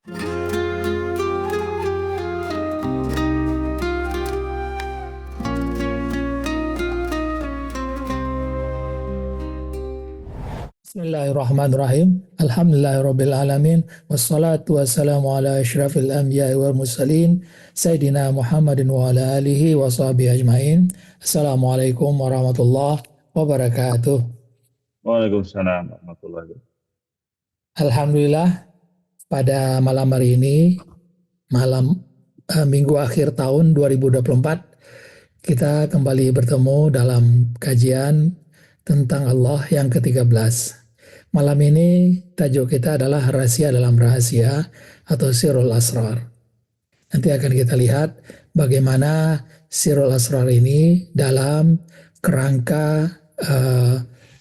Bismillahirrahmanirrahim. Alhamdulillahirrabbilalamin. Wassalatu wassalamu ala asyrafil anbiya'i wal mursalin. Sayyidina Muhammadin wa ala alihi wa sahbihi ajma'in. Assalamualaikum warahmatullahi wabarakatuh. Waalaikumsalam warahmatullahi wabarakatuh. Alhamdulillah, pada malam hari ini, malam minggu akhir tahun 2024, kita kembali bertemu dalam kajian tentang Allah yang ke-13. Malam ini tajuk kita adalah rahasia dalam rahasia atau sirrul asrar. Nanti akan kita lihat bagaimana sirrul asrar ini dalam kerangka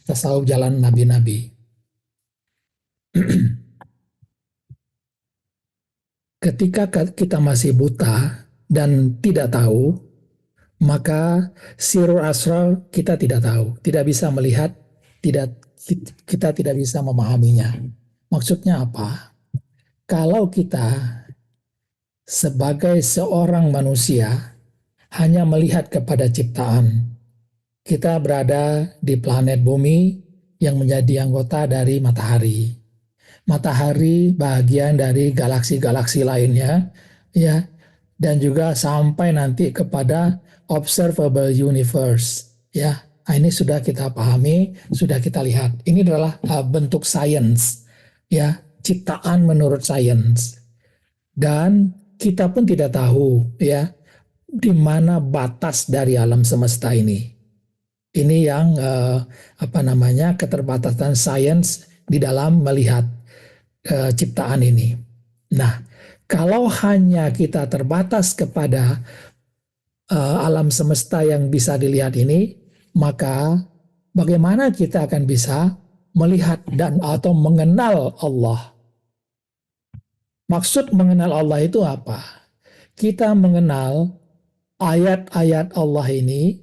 tasawuf jalan nabi-nabi. Ketika kita masih buta dan tidak tahu, maka sirrul asrar kita tidak tahu, tidak bisa melihat, kita tidak bisa memahaminya. Maksudnya apa? Kalau kita sebagai seorang manusia hanya melihat kepada ciptaan, kita berada di planet bumi yang menjadi anggota dari matahari. Matahari bagian dari galaksi-galaksi lainnya, ya, dan juga sampai nanti kepada observable universe, ya. Nah, ini sudah kita pahami, sudah kita lihat. Ini adalah bentuk sains, ya, ciptaan menurut sains. Dan kita pun tidak tahu, ya, di mana batas dari alam semesta ini. Ini yang keterbatasan sains di dalam melihat ciptaan ini. Nah, kalau hanya kita terbatas kepada alam semesta yang bisa dilihat ini, maka bagaimana kita akan bisa melihat dan atau mengenal Allah? Maksud mengenal Allah itu apa? Kita mengenal ayat-ayat Allah ini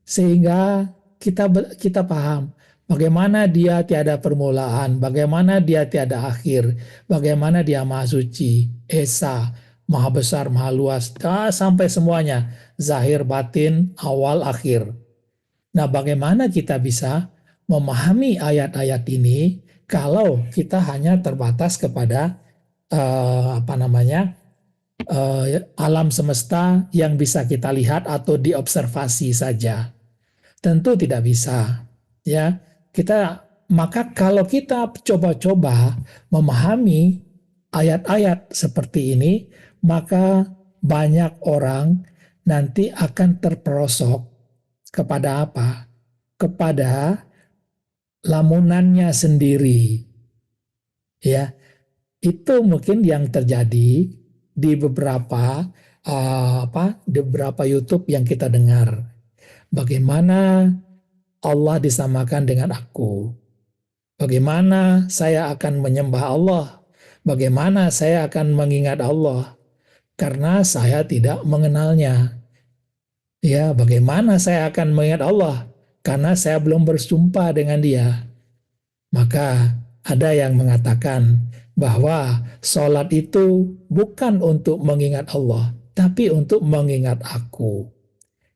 sehingga kita paham bagaimana dia tiada permulaan, bagaimana dia tiada akhir, bagaimana dia maha suci, esa, maha besar, maha luas, sampai semuanya, zahir, batin, awal, akhir. Nah, bagaimana kita bisa memahami ayat-ayat ini kalau kita hanya terbatas kepada alam semesta yang bisa kita lihat atau diobservasi saja? Tentu tidak bisa, ya. Maka kalau kita coba-coba memahami ayat-ayat seperti ini, maka banyak orang nanti akan terperosok kepada apa? Kepada lamunannya sendiri. Ya, itu mungkin yang terjadi di beberapa YouTube yang kita dengar. Bagaimana Allah disamakan dengan aku? Bagaimana saya akan menyembah Allah? Bagaimana saya akan mengingat Allah? Karena saya tidak mengenalnya. Ya, bagaimana saya akan mengingat Allah? Karena saya belum bersumpah dengan Dia. Maka ada yang mengatakan bahwa sholat itu bukan untuk mengingat Allah, tapi untuk mengingat aku.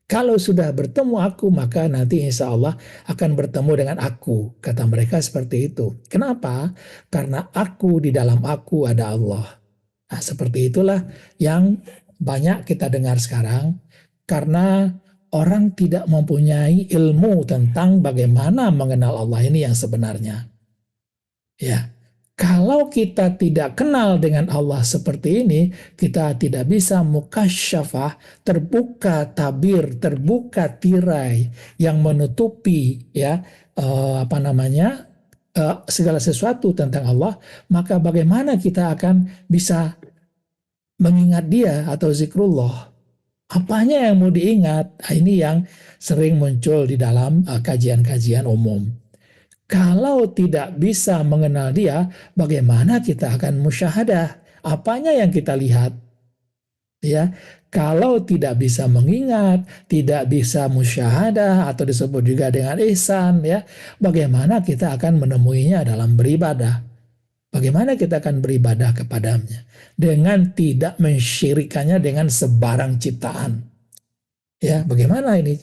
Kalau sudah bertemu aku, maka nanti insya Allah akan bertemu dengan aku. Kata mereka seperti itu. Kenapa? Karena aku, di dalam aku ada Allah. Nah, seperti itulah yang banyak kita dengar sekarang. Karena orang tidak mempunyai ilmu tentang bagaimana mengenal Allah ini yang sebenarnya. Ya, kalau kita tidak kenal dengan Allah seperti ini, kita tidak bisa mukasyafah, terbuka tabir, terbuka tirai yang menutupi segala sesuatu tentang Allah, maka bagaimana kita akan bisa mengingat Dia atau zikrullah? Apanya yang mau diingat? Ini yang sering muncul di dalam kajian-kajian umum. Kalau tidak bisa mengenal Dia, bagaimana kita akan musyahadah? Apanya yang kita lihat? Ya, kalau tidak bisa mengingat, tidak bisa musyahadah atau disebut juga dengan ihsan, ya, bagaimana kita akan menemuinya dalam beribadah? Bagaimana kita akan beribadah kepadanya dengan tidak mensyirikannya dengan sebarang ciptaan? Ya, bagaimana ini?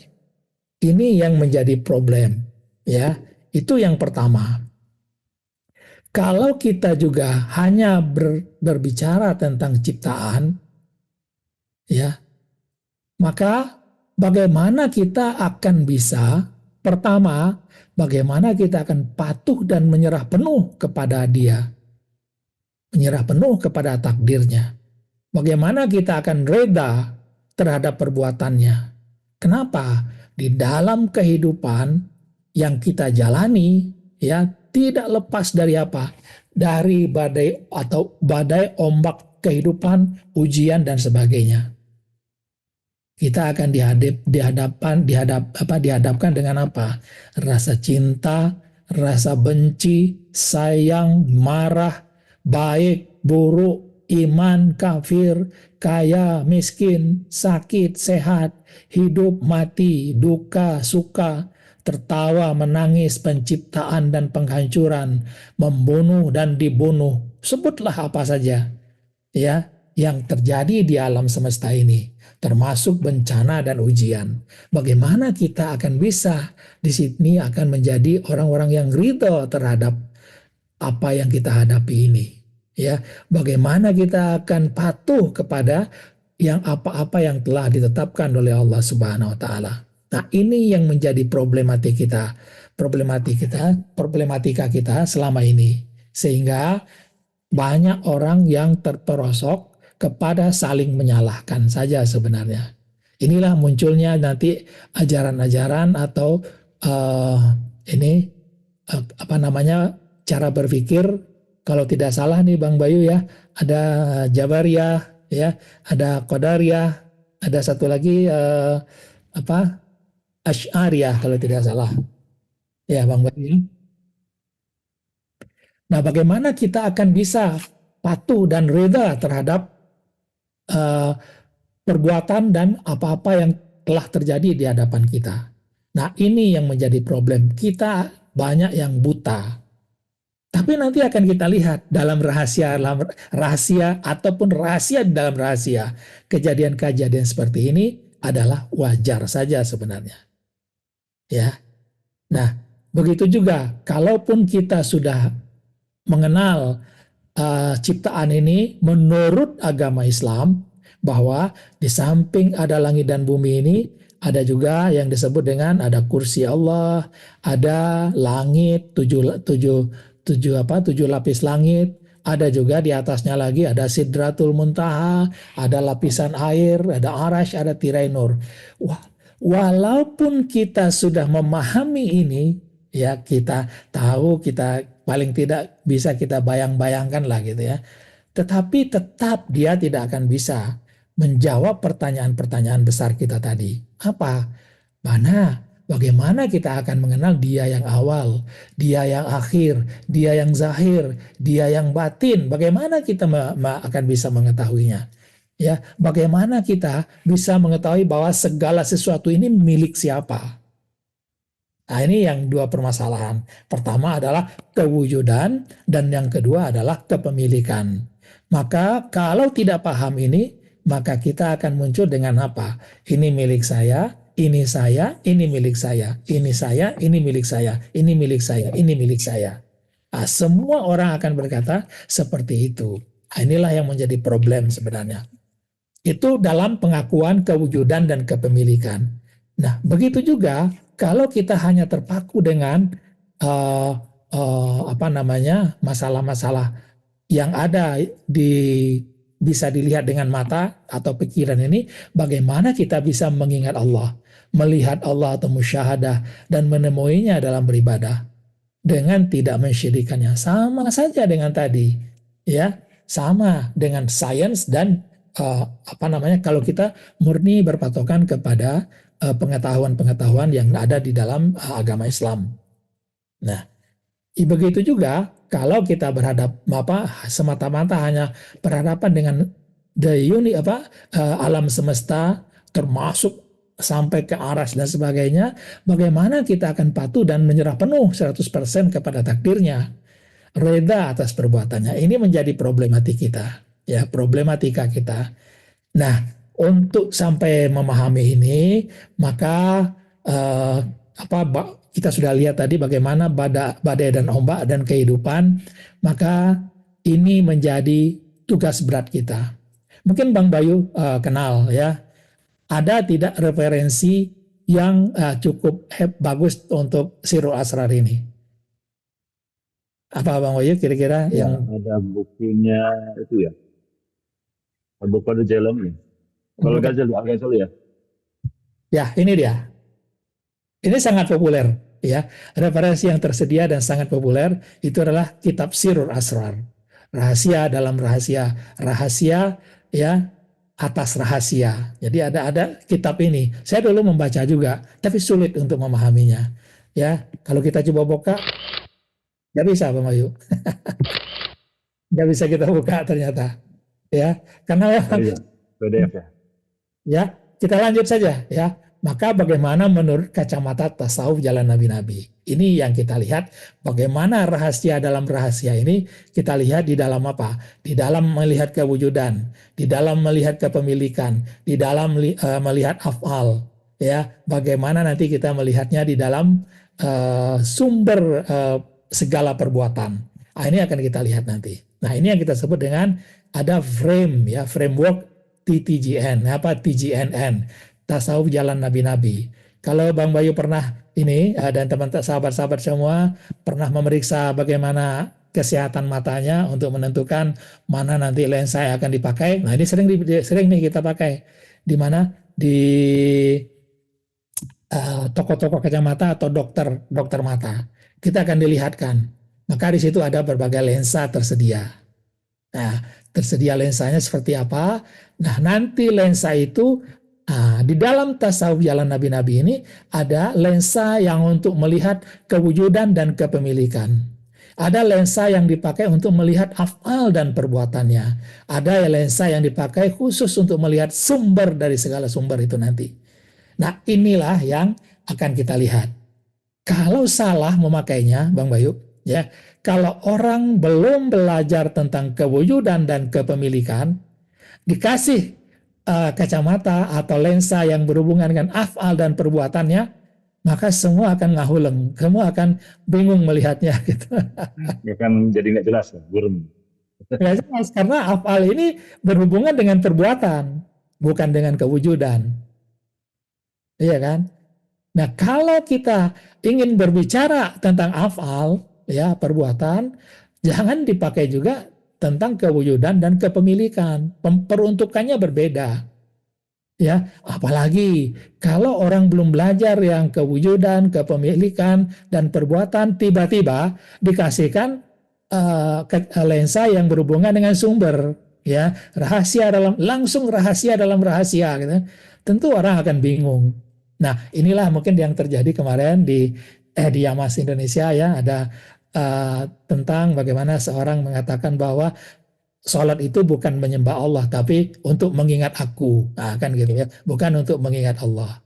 Ini yang menjadi problem. Ya, itu yang pertama. Kalau kita juga hanya berbicara tentang ciptaan, ya, maka bagaimana kita akan bisa, pertama, bagaimana kita akan patuh dan menyerah penuh kepada Dia, menyerah penuh kepada takdirnya. Bagaimana kita akan reda terhadap perbuatannya. Kenapa? Di dalam kehidupan yang kita jalani, ya, tidak lepas dari apa? Dari badai atau badai ombak kehidupan, ujian dan sebagainya. Kita akan dihadapkan dengan apa? Rasa cinta, rasa benci, sayang, marah, baik, buruk, iman, kafir, kaya, miskin, sakit, sehat, hidup, mati, duka, suka, tertawa, menangis, penciptaan dan penghancuran, membunuh dan dibunuh. Sebutlah apa saja, ya, yang terjadi di alam semesta ini, termasuk bencana dan ujian. Bagaimana kita akan bisa di sini akan menjadi orang-orang yang ridho terhadap apa yang kita hadapi ini, ya. Bagaimana kita akan patuh kepada yang apa-apa yang telah ditetapkan oleh Allah Subhanahu wa taala. Nah, ini yang menjadi problematika kita selama ini. Sehingga banyak orang yang terperosok kepada saling menyalahkan saja sebenarnya. Inilah munculnya nanti ajaran-ajaran atau ini apa namanya, cara berpikir, kalau tidak salah nih Bang Bayu ya, ada Jabariyah, ya, ada Qadariyah, ada satu lagi apa, Asy'ariyah kalau tidak salah, ya Bang Bayu. Nah, bagaimana kita akan bisa patuh dan reda terhadap uh, perbuatan dan apa-apa yang telah terjadi di hadapan kita. Nah, ini yang menjadi problem. Kita banyak yang buta. Tapi nanti akan kita lihat dalam rahasia ataupun rahasia di dalam rahasia. Kejadian-kejadian seperti ini adalah wajar saja sebenarnya. Ya. Nah, begitu juga kalaupun kita sudah mengenal ciptaan ini menurut agama Islam, bahwa di samping ada langit dan bumi ini ada juga yang disebut dengan ada kursi Allah, ada langit, tujuh lapis langit, ada juga di atasnya lagi ada Sidratul Muntaha, ada lapisan air, ada Arash, ada tirai nur. Wah, walaupun kita sudah memahami ini, ya, kita tahu, kita paling tidak bisa kita bayang-bayangkan lah gitu ya. Tetapi tetap dia tidak akan bisa menjawab pertanyaan-pertanyaan besar kita tadi. Apa? Bagaimana kita akan mengenal Dia yang awal, Dia yang akhir, Dia yang zahir, Dia yang batin? Bagaimana kita akan bisa mengetahuinya? Ya, bagaimana kita bisa mengetahui bahwa segala sesuatu ini milik siapa? Nah, ini yang dua permasalahan. Pertama adalah kewujudan dan yang kedua adalah kepemilikan. Maka kalau tidak paham ini, maka kita akan muncul dengan apa? Ini milik saya, ini saya, ini milik saya, ini saya, ini milik saya, ini milik saya, ini milik saya. Nah, semua orang akan berkata seperti itu. Nah, inilah yang menjadi problem sebenarnya. Itu dalam pengakuan kewujudan dan kepemilikan. Nah, begitu juga kalau kita hanya terpaku dengan masalah-masalah yang ada bisa dilihat dengan mata atau pikiran ini, bagaimana kita bisa mengingat Allah, melihat Allah atau musyahadah dan menemuinya dalam beribadah dengan tidak mensyirikannya. Sama saja dengan tadi, ya, sama dengan sains dan kalau kita murni berpatokan kepada pengetahuan-pengetahuan yang ada di dalam agama Islam. Nah, begitu juga kalau kita semata-mata hanya berhadapan dengan alam semesta, termasuk sampai ke aras dan sebagainya, bagaimana kita akan patuh dan menyerah penuh 100% kepada takdirnya. reda atas perbuatannya. Ini menjadi problematika kita, ya, problematika kita. Nah, untuk sampai memahami ini, maka kita sudah lihat tadi bagaimana badai dan ombak dan kehidupan, maka ini menjadi tugas berat kita. Mungkin Bang Bayu kenal ya, ada tidak referensi yang cukup bagus untuk Sirul Asrar ini? Apa Bang Bayu kira-kira Ya, yang ada bukunya itu ya. Buku pada jalan ya. Kalau bukan? Ghazali, Al-Ghazali ya. Ya, ini dia. Ini sangat populer, ya. Referensi yang tersedia dan sangat populer itu adalah kitab Sirul Asrar. Rahasia dalam rahasia, rahasia ya atas rahasia. Jadi ada kitab ini. Saya dulu membaca juga, tapi sulit untuk memahaminya. Ya, kalau kita coba buka, nggak bisa, Bang Ayu. Nggak bisa kita buka ternyata. Ya, karena Oh iya, PDF ya. ya, kita lanjut saja ya. Maka bagaimana menurut kacamata tasawuf jalan nabi-nabi? Ini yang kita lihat bagaimana rahasia dalam rahasia ini kita lihat di dalam apa? Di dalam melihat kewujudan, di dalam melihat kepemilikan, di dalam melihat afal, ya. Bagaimana nanti kita melihatnya di dalam sumber segala perbuatan. Nah, ini akan kita lihat nanti. Nah, ini yang kita sebut dengan ada frame ya, framework TTGN, apa TGNN, tasawuf jalan nabi-nabi. Kalau Bang Bayu pernah ini dan teman-teman sahabat-sahabat semua pernah memeriksa bagaimana kesehatan matanya untuk menentukan mana nanti lensa yang akan dipakai. Nah, ini sering nih kita pakai di mana di toko-toko kacamata atau dokter mata. Kita akan dilihatkan. Maka di situ ada berbagai lensa tersedia. Nah, tersedia lensanya seperti apa? Nah, nanti lensa itu di dalam tasawuf jalan nabi-nabi ini ada lensa yang untuk melihat kewujudan dan kepemilikan. Ada lensa yang dipakai untuk melihat afal dan perbuatannya. Ada lensa yang dipakai khusus untuk melihat sumber dari segala sumber itu nanti. Nah, inilah yang akan kita lihat. Kalau salah memakainya, Bang Bayu, ya, kalau orang belum belajar tentang kewujudan dan kepemilikan, dikasih kacamata atau lensa yang berhubungan dengan afal dan perbuatannya, maka semua akan ngahuleng, semua akan bingung melihatnya. Gitu. Ya kan jadi nggak jelas ya, burem. Nggak jelas, karena afal ini berhubungan dengan perbuatan, bukan dengan kewujudan. Iya kan? Nah, kalau kita ingin berbicara tentang afal, ya perbuatan, jangan dipakai juga tentang kewujudan dan kepemilikan. Peruntukannya berbeda. Ya, apalagi kalau orang belum belajar yang kewujudan, kepemilikan dan perbuatan, tiba-tiba dikasihkan lensa yang berhubungan dengan sumber, ya, langsung rahasia dalam rahasia, gitu. Tentu orang akan bingung. Nah, inilah mungkin yang terjadi kemarin di Yamas Indonesia, ya, ada tentang bagaimana seorang mengatakan bahwa sholat itu bukan menyembah Allah, tapi untuk mengingat aku. Nah, kan gitu ya. Bukan untuk mengingat Allah.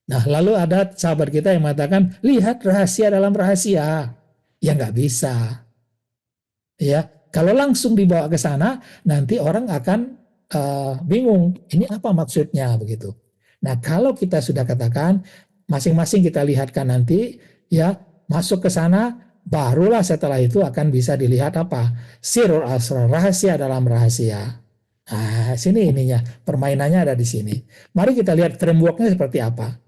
Nah, lalu ada sahabat kita yang mengatakan, lihat rahasia dalam rahasia. Ya nggak bisa. Ya, kalau langsung dibawa ke sana, nanti orang akan bingung. Ini apa maksudnya begitu. Nah, kalau kita sudah katakan, masing-masing kita lihatkan nanti, ya masuk ke sana, barulah setelah itu akan bisa dilihat apa? Sirul Asrar, rahasia dalam rahasia. Nah, sini ininya, permainannya ada di sini. Mari kita lihat frameworknya seperti apa.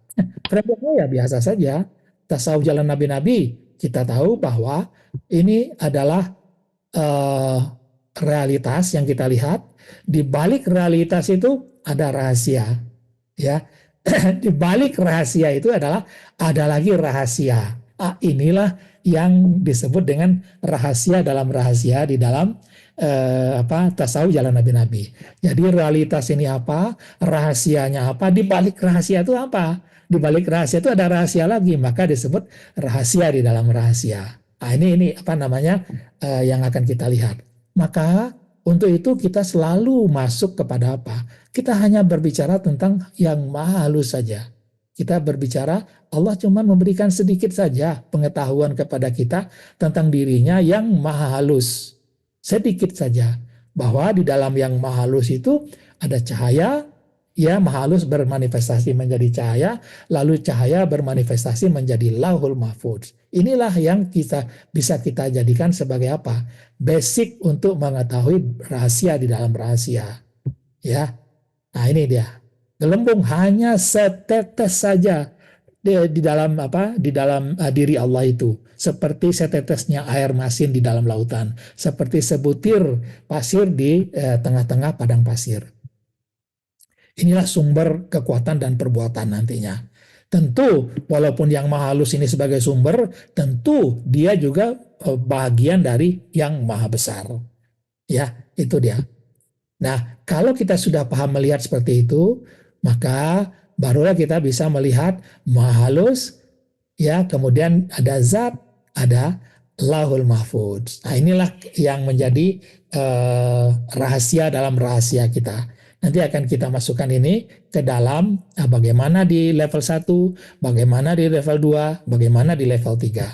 Frameworknya ya biasa saja. Tasawuf jalan nabi-nabi, kita tahu bahwa ini adalah realitas yang kita lihat. Di balik realitas itu ada rahasia. Ya, di balik rahasia itu ada lagi rahasia. Inilah yang disebut dengan rahasia dalam rahasia di dalam tasawuf jalan nabi-nabi. Jadi realitas ini apa, rahasianya apa, di balik rahasia itu apa? Di balik rahasia itu ada rahasia lagi, maka disebut rahasia di dalam rahasia. Nah, ini apa namanya yang akan kita lihat. Maka untuk itu kita selalu masuk kepada apa? Kita hanya berbicara tentang yang maha halus saja. Kita berbicara, Allah cuma memberikan sedikit saja pengetahuan kepada kita tentang dirinya yang maha halus. Sedikit saja. Bahwa di dalam yang maha halus itu ada cahaya, ya maha halus bermanifestasi menjadi cahaya, lalu cahaya bermanifestasi menjadi lauhul mahfudz. Inilah yang bisa kita jadikan sebagai apa? Basic untuk mengetahui rahasia di dalam rahasia. Ya, nah ini dia. Gelembung hanya setetes saja di dalam diri Allah itu, seperti setetesnya air masin di dalam lautan, seperti sebutir pasir di tengah-tengah padang pasir. Inilah sumber kekuatan dan perbuatan nantinya. Tentu walaupun yang maha halus ini sebagai sumber, tentu dia juga bagian dari yang maha besar. Ya, itu dia. Nah, kalau kita sudah paham melihat seperti itu, maka barulah kita bisa melihat maha halus, ya, kemudian ada zat, ada lauhul mahfudz. Nah, inilah yang menjadi rahasia dalam rahasia kita. Nanti akan kita masukkan ini ke dalam bagaimana di level 1, bagaimana di level 2, bagaimana di level 3.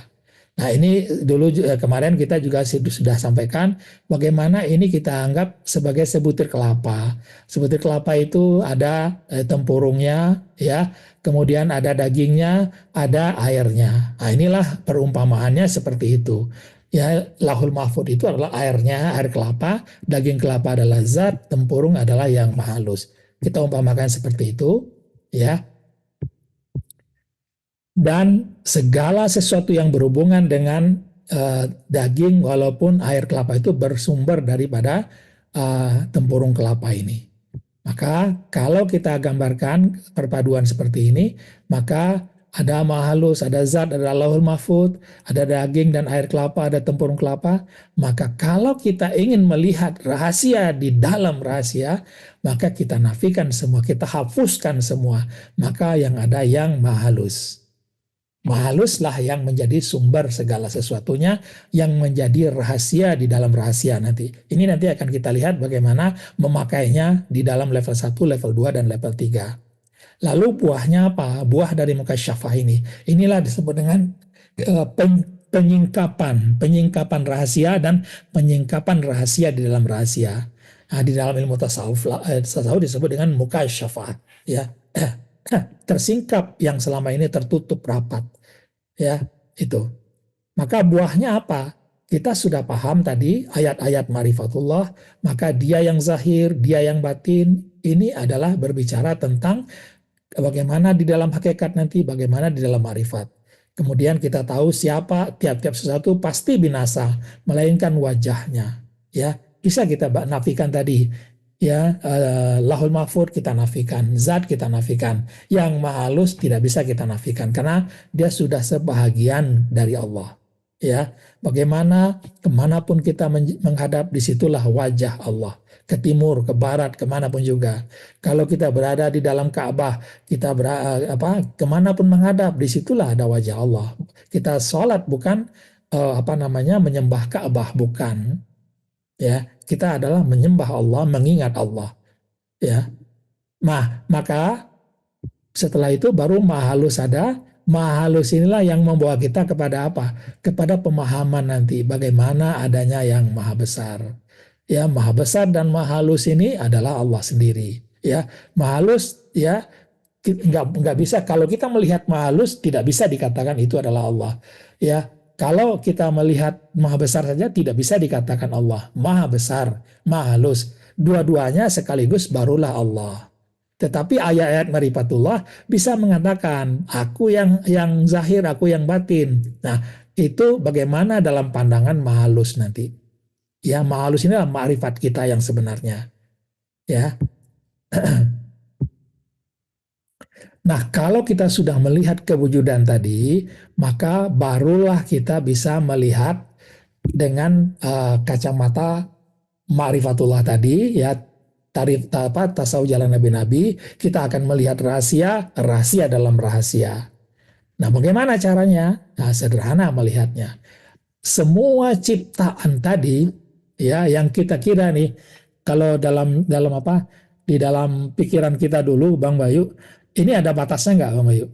Nah ini dulu kemarin kita juga sudah sampaikan bagaimana ini kita anggap sebagai sebutir kelapa. Sebutir kelapa itu ada tempurungnya, ya, kemudian ada dagingnya, ada airnya. Nah inilah perumpamaannya seperti itu. Ya, lahul mahfud itu adalah airnya, air kelapa, daging kelapa adalah zat, tempurung adalah yang maha halus. Kita umpamakan seperti itu, ya. Dan segala sesuatu yang berhubungan dengan daging walaupun air kelapa itu bersumber daripada tempurung kelapa ini. Maka kalau kita gambarkan perpaduan seperti ini, maka ada maha halus, ada zat, ada lauhul mahfud, ada daging dan air kelapa, ada tempurung kelapa. Maka kalau kita ingin melihat rahasia di dalam rahasia, maka kita nafikan semua, kita hapuskan semua. Maka yang ada yang maha halus. Maha haluslah yang menjadi sumber segala sesuatunya, yang menjadi rahasia di dalam rahasia nanti. Ini nanti akan kita lihat bagaimana memakainya di dalam level 1, level 2, dan level 3. Lalu buahnya apa? Buah dari mukasyaffah ini. Inilah disebut dengan penyingkapan rahasia dan penyingkapan rahasia di dalam rahasia. Nah, di dalam ilmu tasawuf disebut dengan mukasyaffah, ya. Tersingkap yang selama ini tertutup rapat, ya, itu. Maka buahnya apa? Kita sudah paham tadi ayat-ayat marifatullah, maka dia yang zahir, dia yang batin, ini adalah berbicara tentang bagaimana di dalam hakikat nanti, bagaimana di dalam marifat. Kemudian kita tahu siapa tiap-tiap sesuatu pasti binasa, melainkan wajahnya. Ya, bisa kita nafikan tadi. Ya, lahul mahfud kita nafikan, zat kita nafikan, yang maha halus tidak bisa kita nafikan karena dia sudah sebahagian dari Allah. Ya, bagaimana kemanapun kita menghadap, disitulah wajah Allah. Ke timur, ke barat, kemanapun juga. Kalau kita berada di dalam Ka'bah, kita kemanapun menghadap, disitulah ada wajah Allah. Kita sholat bukan menyembah Ka'bah, bukan. Ya, kita adalah menyembah Allah, mengingat Allah. Ya, maka setelah itu baru maha halus ada. Maha halus inilah yang membawa kita kepada apa? Kepada pemahaman nanti bagaimana adanya yang maha besar. Ya, maha besar dan maha halus ini adalah Allah sendiri. Ya, maha halus, ya, nggak bisa, kalau kita melihat maha halus tidak bisa dikatakan itu adalah Allah. Ya, kalau kita melihat maha besar saja tidak bisa dikatakan Allah. Maha besar, maha halus, dua-duanya sekaligus barulah Allah. Tetapi ayat-ayat marifatullah bisa mengatakan aku yang zahir, aku yang batin. Nah, itu bagaimana dalam pandangan maha halus nanti. Ya, maha halus ini adalah ma'rifat kita yang sebenarnya. Ya. Nah, kalau kita sudah melihat kewujudan tadi, maka barulah kita bisa melihat dengan kacamata ma'rifatullah tadi, ya, tasawuf jalan nabi-nabi, kita akan melihat rahasia dalam rahasia. Nah, bagaimana caranya? Nah, sederhana melihatnya. Semua ciptaan tadi, ya, yang kita kira nih, kalau dalam di dalam pikiran kita dulu, Bang Bayu, Ini ada batasnya nggak, Bang Bayu?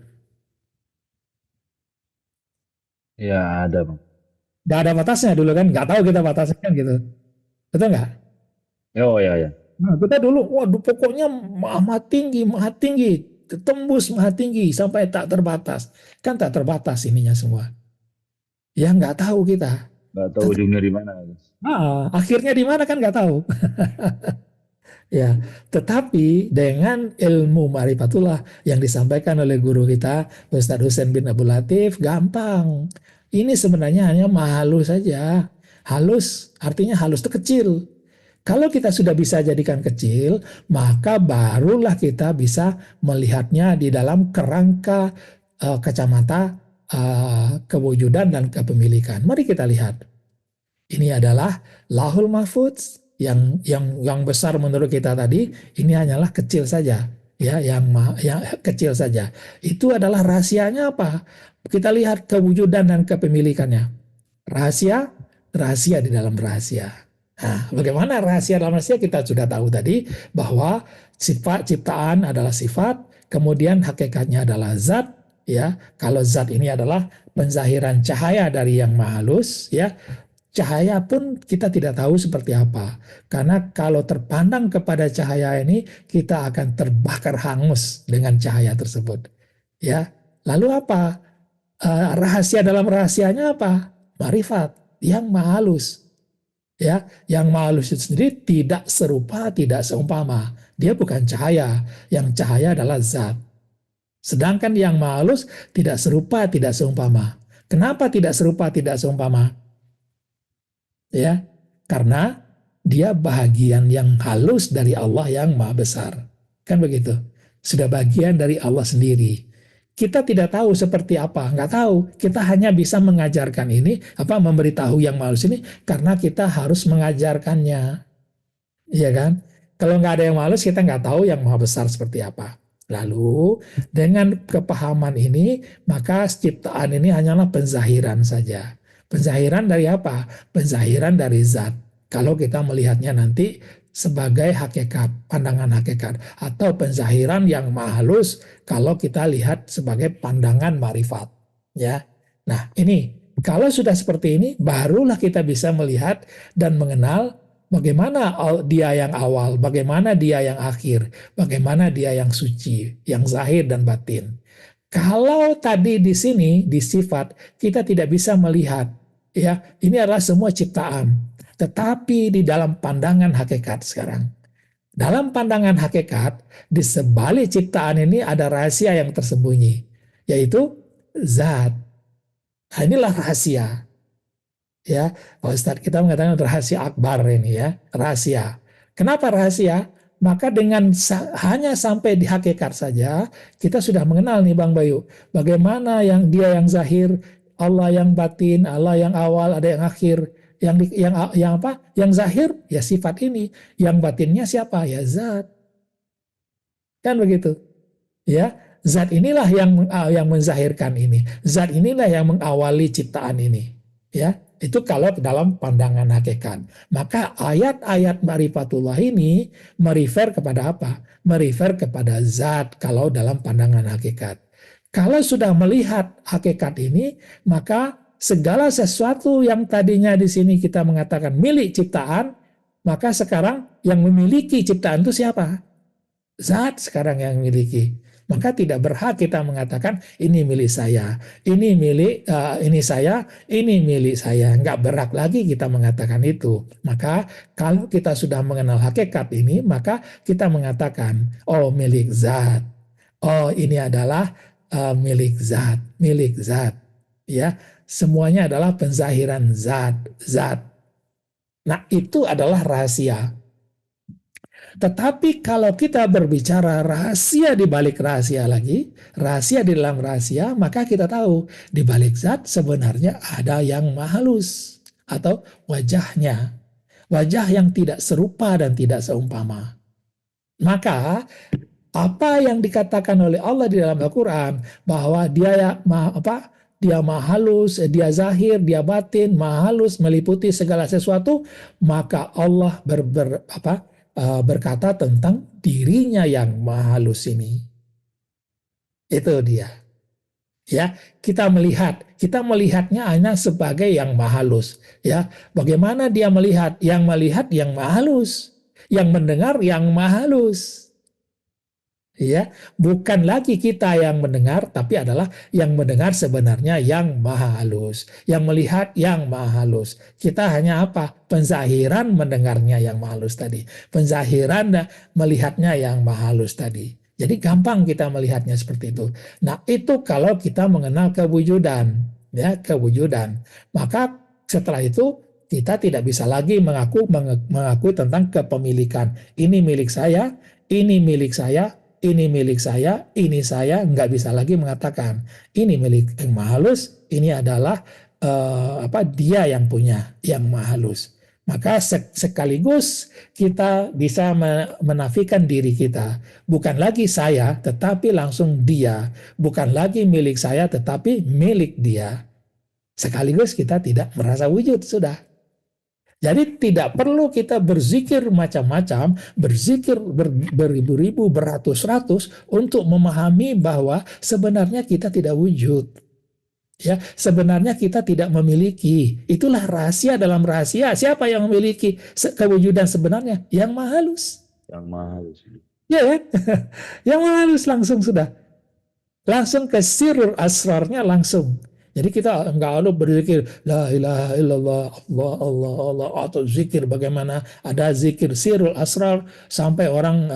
Ya ada bang. Nggak ada batasnya dulu kan, nggak tahu kita batasnya kan gitu. Betul nggak? Oh ya ya. Nah, kita dulu, waduh pokoknya maha tinggi, tembus maha tinggi sampai tak terbatas. Kan tak terbatas ininya semua. Ya nggak tahu kita. Nggak tahu Tet- ujungnya di mana. akhirnya di mana kan nggak tahu. Ya, tetapi dengan ilmu ma'rifatullah yang disampaikan oleh guru kita, Ustadz Husain bin Abdul Latif, gampang. Ini sebenarnya hanya halus saja. Halus artinya halus itu kecil. Kalau kita sudah bisa jadikan kecil, maka barulah kita bisa melihatnya di dalam kerangka kacamata kewujudan dan kepemilikan. Mari kita lihat. Ini adalah Lahul Mahfudz yang besar menurut kita tadi, ini hanyalah kecil saja, ya, yang kecil saja. Itu adalah rahasianya apa? Kita lihat kewujudan dan kepemilikannya. Rahasia, rahasia di dalam rahasia. Nah, bagaimana rahasia dalam rahasia kita sudah tahu tadi bahwa sifat ciptaan adalah sifat, kemudian hakikatnya adalah zat, ya. Kalau zat ini adalah penzahiran cahaya dari yang maha halus, ya. Cahaya pun kita tidak tahu seperti apa. Karena kalau terpandang kepada cahaya ini, kita akan terbakar hangus dengan cahaya tersebut. Ya, lalu apa? Rahasia dalam rahasianya apa? Marifat yang maha halus. Ya, yang maha halus itu sendiri tidak serupa, tidak seumpama. Dia bukan cahaya. Yang cahaya adalah zat. Sedangkan yang maha halus tidak serupa, tidak seumpama. Kenapa tidak serupa, tidak seumpama? Ya, karena dia bagian yang halus dari Allah yang maha besar. Kan begitu. Sudah bagian dari Allah sendiri. Kita tidak tahu seperti apa, nggak tahu. Kita hanya bisa mengajarkan ini, apa memberitahu yang maha halus ini, karena kita harus mengajarkannya. Iya kan? Kalau nggak ada yang maha halus, kita nggak tahu yang maha besar seperti apa. Lalu dengan kepahaman ini, maka ciptaan ini hanyalah penzahiran saja. Penzahiran dari apa? Penzahiran dari zat. Kalau kita melihatnya nanti sebagai hakikat, pandangan hakikat. Atau penzahiran yang maha halus kalau kita lihat sebagai pandangan marifat. Ya. Nah ini, kalau sudah seperti ini, barulah kita bisa melihat dan mengenal bagaimana dia yang awal, bagaimana dia yang akhir, bagaimana dia yang suci, yang zahir dan batin. Kalau tadi di sini di sifat kita tidak bisa melihat, ya ini adalah semua ciptaan. Tetapi di dalam pandangan hakikat sekarang, dalam pandangan hakikat di sebalik ciptaan ini ada rahasia yang tersembunyi, yaitu zat. Nah, inilah rahasia. Ya, Pak Ustadz kita mengatakan rahasia akbar ini ya, rahasia. Kenapa rahasia? Maka dengan hanya sampai di hakikat saja kita sudah mengenal nih Bang Bayu, bagaimana yang dia yang zahir, Allah yang batin, Allah yang awal, ada yang akhir. Yang apa? Yang zahir ya sifat ini, yang batinnya siapa? Ya zat. Kan begitu. Ya, zat inilah yang menzahirkan ini. Zat inilah yang mengawali ciptaan ini. Ya, itu kalau dalam pandangan hakikat. Maka ayat-ayat ma'rifatullah ini merefer kepada apa? Merefer kepada zat kalau dalam pandangan hakikat. Kalau sudah melihat hakikat ini, maka segala sesuatu yang tadinya di sini kita mengatakan milik ciptaan, maka sekarang yang memiliki ciptaan itu siapa? Zat sekarang yang memiliki. Maka tidak berhak kita mengatakan ini milik saya, ini milik ini saya, ini milik saya. Enggak berhak lagi kita mengatakan itu. Maka kalau kita sudah mengenal hakikat ini, maka kita mengatakan oh milik zat. Oh ini adalah milik zat, milik zat. Ya, semuanya adalah penzahiran zat, zat. Nah, itu adalah rahasia. Tetapi kalau kita berbicara rahasia di balik rahasia lagi, rahasia di dalam rahasia, maka kita tahu di balik zat sebenarnya ada yang maha halus atau wajahnya. Wajah yang tidak serupa dan tidak seumpama. Maka apa yang dikatakan oleh Allah di dalam Al-Quran bahwa dia dia maha halus, dia zahir, dia batin, maha halus, meliputi segala sesuatu, maka Allah berkata tentang dirinya yang maha halus ini. Itu dia. Ya, kita melihatnya hanya sebagai yang maha halus. Ya, bagaimana dia melihat? Yang maha halus, yang mendengar yang maha halus. Ya, bukan lagi kita yang mendengar, tapi adalah yang mendengar sebenarnya yang maha halus, yang melihat yang maha halus. Kita hanya apa? Penzahiran mendengarnya yang maha halus tadi, penzahiran melihatnya yang maha halus tadi. Jadi gampang kita melihatnya seperti itu. Nah, itu kalau kita mengenal kewujudan, ya, kewujudan. Maka setelah itu kita tidak bisa lagi mengaku tentang kepemilikan. Ini milik saya, ini milik saya, ini milik saya nggak bisa lagi mengatakan ini milik yang maha halus, ini adalah dia yang punya yang maha halus. Maka sekaligus kita bisa menafikan diri kita. Bukan lagi saya, tetapi langsung dia. Bukan lagi milik saya, tetapi milik dia. Sekaligus kita tidak merasa wujud, sudah. Jadi tidak perlu kita berzikir macam-macam, berzikir beribu-ribu, beratus-ratus untuk memahami bahwa sebenarnya kita tidak wujud. Ya, sebenarnya kita tidak memiliki. Itulah rahasia dalam rahasia. Siapa yang memiliki kewujudan sebenarnya? Yang maha halus. Yang maha halus. Ya, ya. Yang maha halus langsung sudah. Langsung ke sirrul asrarnya langsung. Jadi kita nggak perlu berzikir la ilaha illallah Allah Allah Allah atau zikir bagaimana ada zikir sirrul asrar sampai orang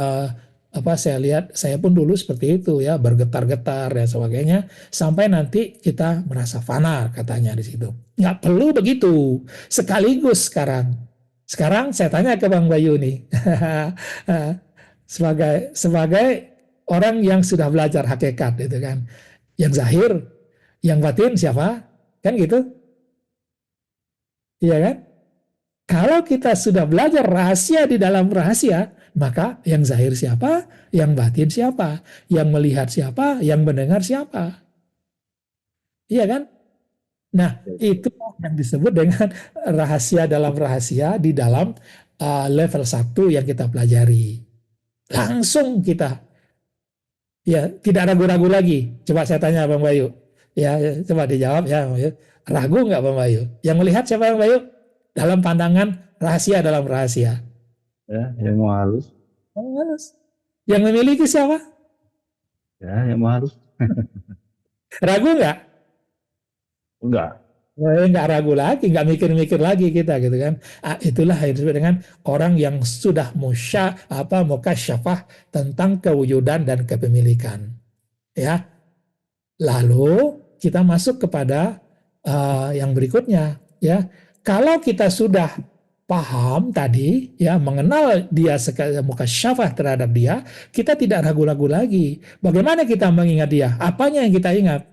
saya lihat saya pun dulu seperti itu ya bergetar-getar dan sebagainya sampai nanti kita merasa fana katanya di situ. Nggak perlu begitu. Sekaligus sekarang saya tanya ke Bang Bayu nih sebagai orang yang sudah belajar hakikat itu kan yang zahir yang batin siapa? Kan gitu? Iya kan? Kalau kita sudah belajar rahasia di dalam rahasia, maka yang zahir siapa? Yang batin siapa? Yang melihat siapa? Yang mendengar siapa? Iya kan? Nah, itu yang disebut dengan rahasia dalam rahasia di dalam level 1 yang kita pelajari. Langsung kita, ya tidak ragu-ragu lagi. Coba saya tanya Bang Bayu. Ya, coba dijawab ya, Bang Bayu. Ragu nggak Bang Bayu? Yang melihat siapa Bang Bayu? Dalam pandangan rahasia dalam rahasia. Ya, yang maha halus. Yang memiliki siapa? Ya, yang maha halus. Ragu nggak? Enggak. Nggak ragu lagi, nggak mikir-mikir lagi kita gitu kan. Itulah yang disebut dengan orang yang sudah mukasyafah tentang kewujudan dan kepemilikan. Ya, lalu kita masuk kepada yang berikutnya. Ya, kalau kita sudah paham tadi, ya mengenal dia mukasyafah terhadap dia, kita tidak ragu-ragu lagi. Bagaimana kita mengingat dia? Apanya yang kita ingat?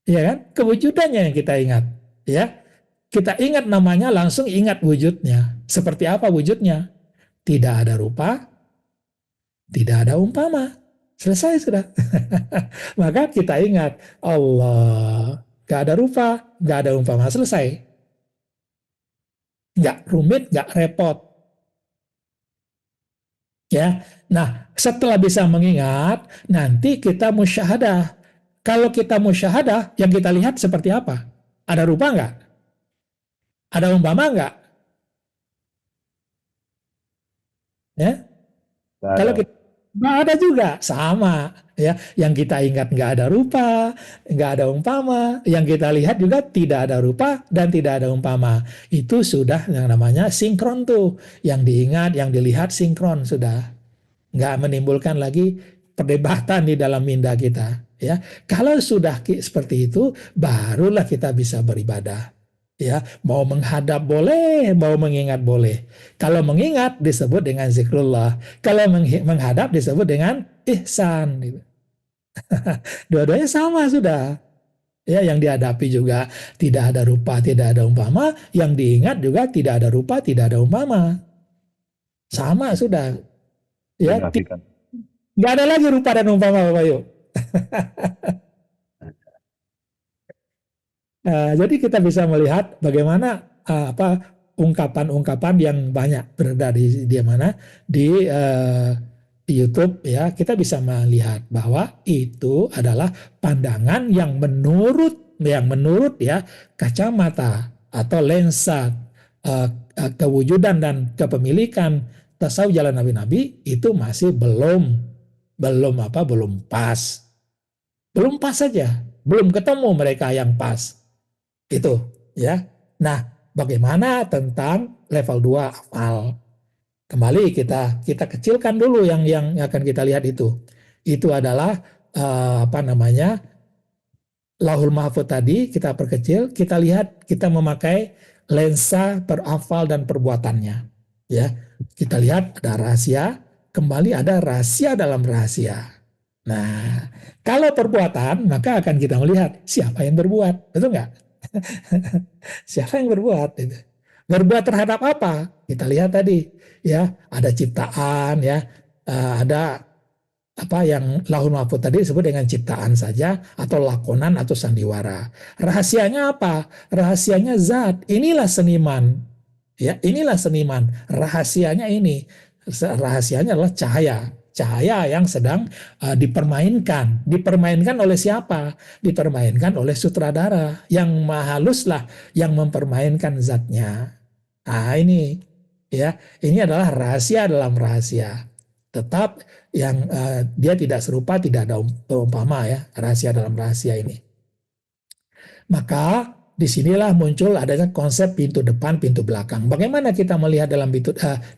Ya kan? Kewujudannya yang kita ingat. Ya, kita ingat namanya langsung ingat wujudnya. Seperti apa wujudnya? Tidak ada rupa, tidak ada umpama. Selesai sudah. Maka kita ingat Allah. Gak ada rupa, gak ada umpama. Selesai. Gak rumit, gak repot. Ya, nah setelah bisa mengingat, nanti kita musyahadah. Kalau kita musyahadah, yang kita lihat seperti apa? Ada rupa nggak? Ada umpama nggak? Ya, kalau kita nggak ada juga sama. Ya, yang kita ingat nggak ada rupa, nggak ada umpama. Yang kita lihat juga tidak ada rupa dan tidak ada umpama. Itu sudah yang namanya sinkron tuh. Yang diingat, yang dilihat sinkron sudah. Nggak menimbulkan lagi perdebatan di dalam minda kita. Ya, kalau sudah seperti itu, barulah kita bisa beribadah. Ya, mau menghadap boleh, mau mengingat boleh. Kalau mengingat disebut dengan zikrullah. Kalau menghadap disebut dengan ihsan. Gitu. Dua-duanya sama sudah. Ya, yang dihadapi juga tidak ada rupa, tidak ada umpama. Yang diingat juga tidak ada rupa, tidak ada umpama. Sama sudah. Ya, nggak ada lagi rupa dan umpama, Bapak Bayu. Jadi kita bisa melihat bagaimana ungkapan-ungkapan yang banyak berada di mana di YouTube ya, kita bisa melihat bahwa itu adalah pandangan yang menurut ya kacamata atau lensa kewujudan dan kepemilikan tasawuf jalan nabi-nabi itu masih belum pas. Belum pas saja, belum ketemu mereka yang pas. Itu ya. Nah, bagaimana tentang level 2 afal? Kembali kita kecilkan dulu yang akan kita lihat itu. Itu adalah apa namanya? Lauhul Mahfuz tadi kita perkecil, kita lihat kita memakai lensa perafal dan perbuatannya. Ya, kita lihat ada rahasia, kembali ada rahasia dalam rahasia. Nah, kalau perbuatan maka akan kita melihat siapa yang berbuat, betul nggak? Siapa yang berbuat itu? Berbuat terhadap apa? Kita lihat tadi, ya ada ciptaan, ya ada apa yang lahul mahfud tadi disebut dengan ciptaan saja atau lakonan atau sandiwara. Rahasianya apa? Rahasianya zat. Inilah seniman. Ya, inilah seniman. Rahasianya ini. Rahasianya adalah cahaya. Cahaya yang sedang dipermainkan. Dipermainkan oleh siapa? Dipermainkan oleh sutradara. Yang mahalus lah yang mempermainkan zatnya. Nah, ini ya, ini adalah rahasia dalam rahasia. Tetap yang dia tidak serupa, tidak ada umpama ya, rahasia dalam rahasia ini. Maka disinilah muncul adanya konsep pintu depan, pintu belakang. Bagaimana kita melihat dalam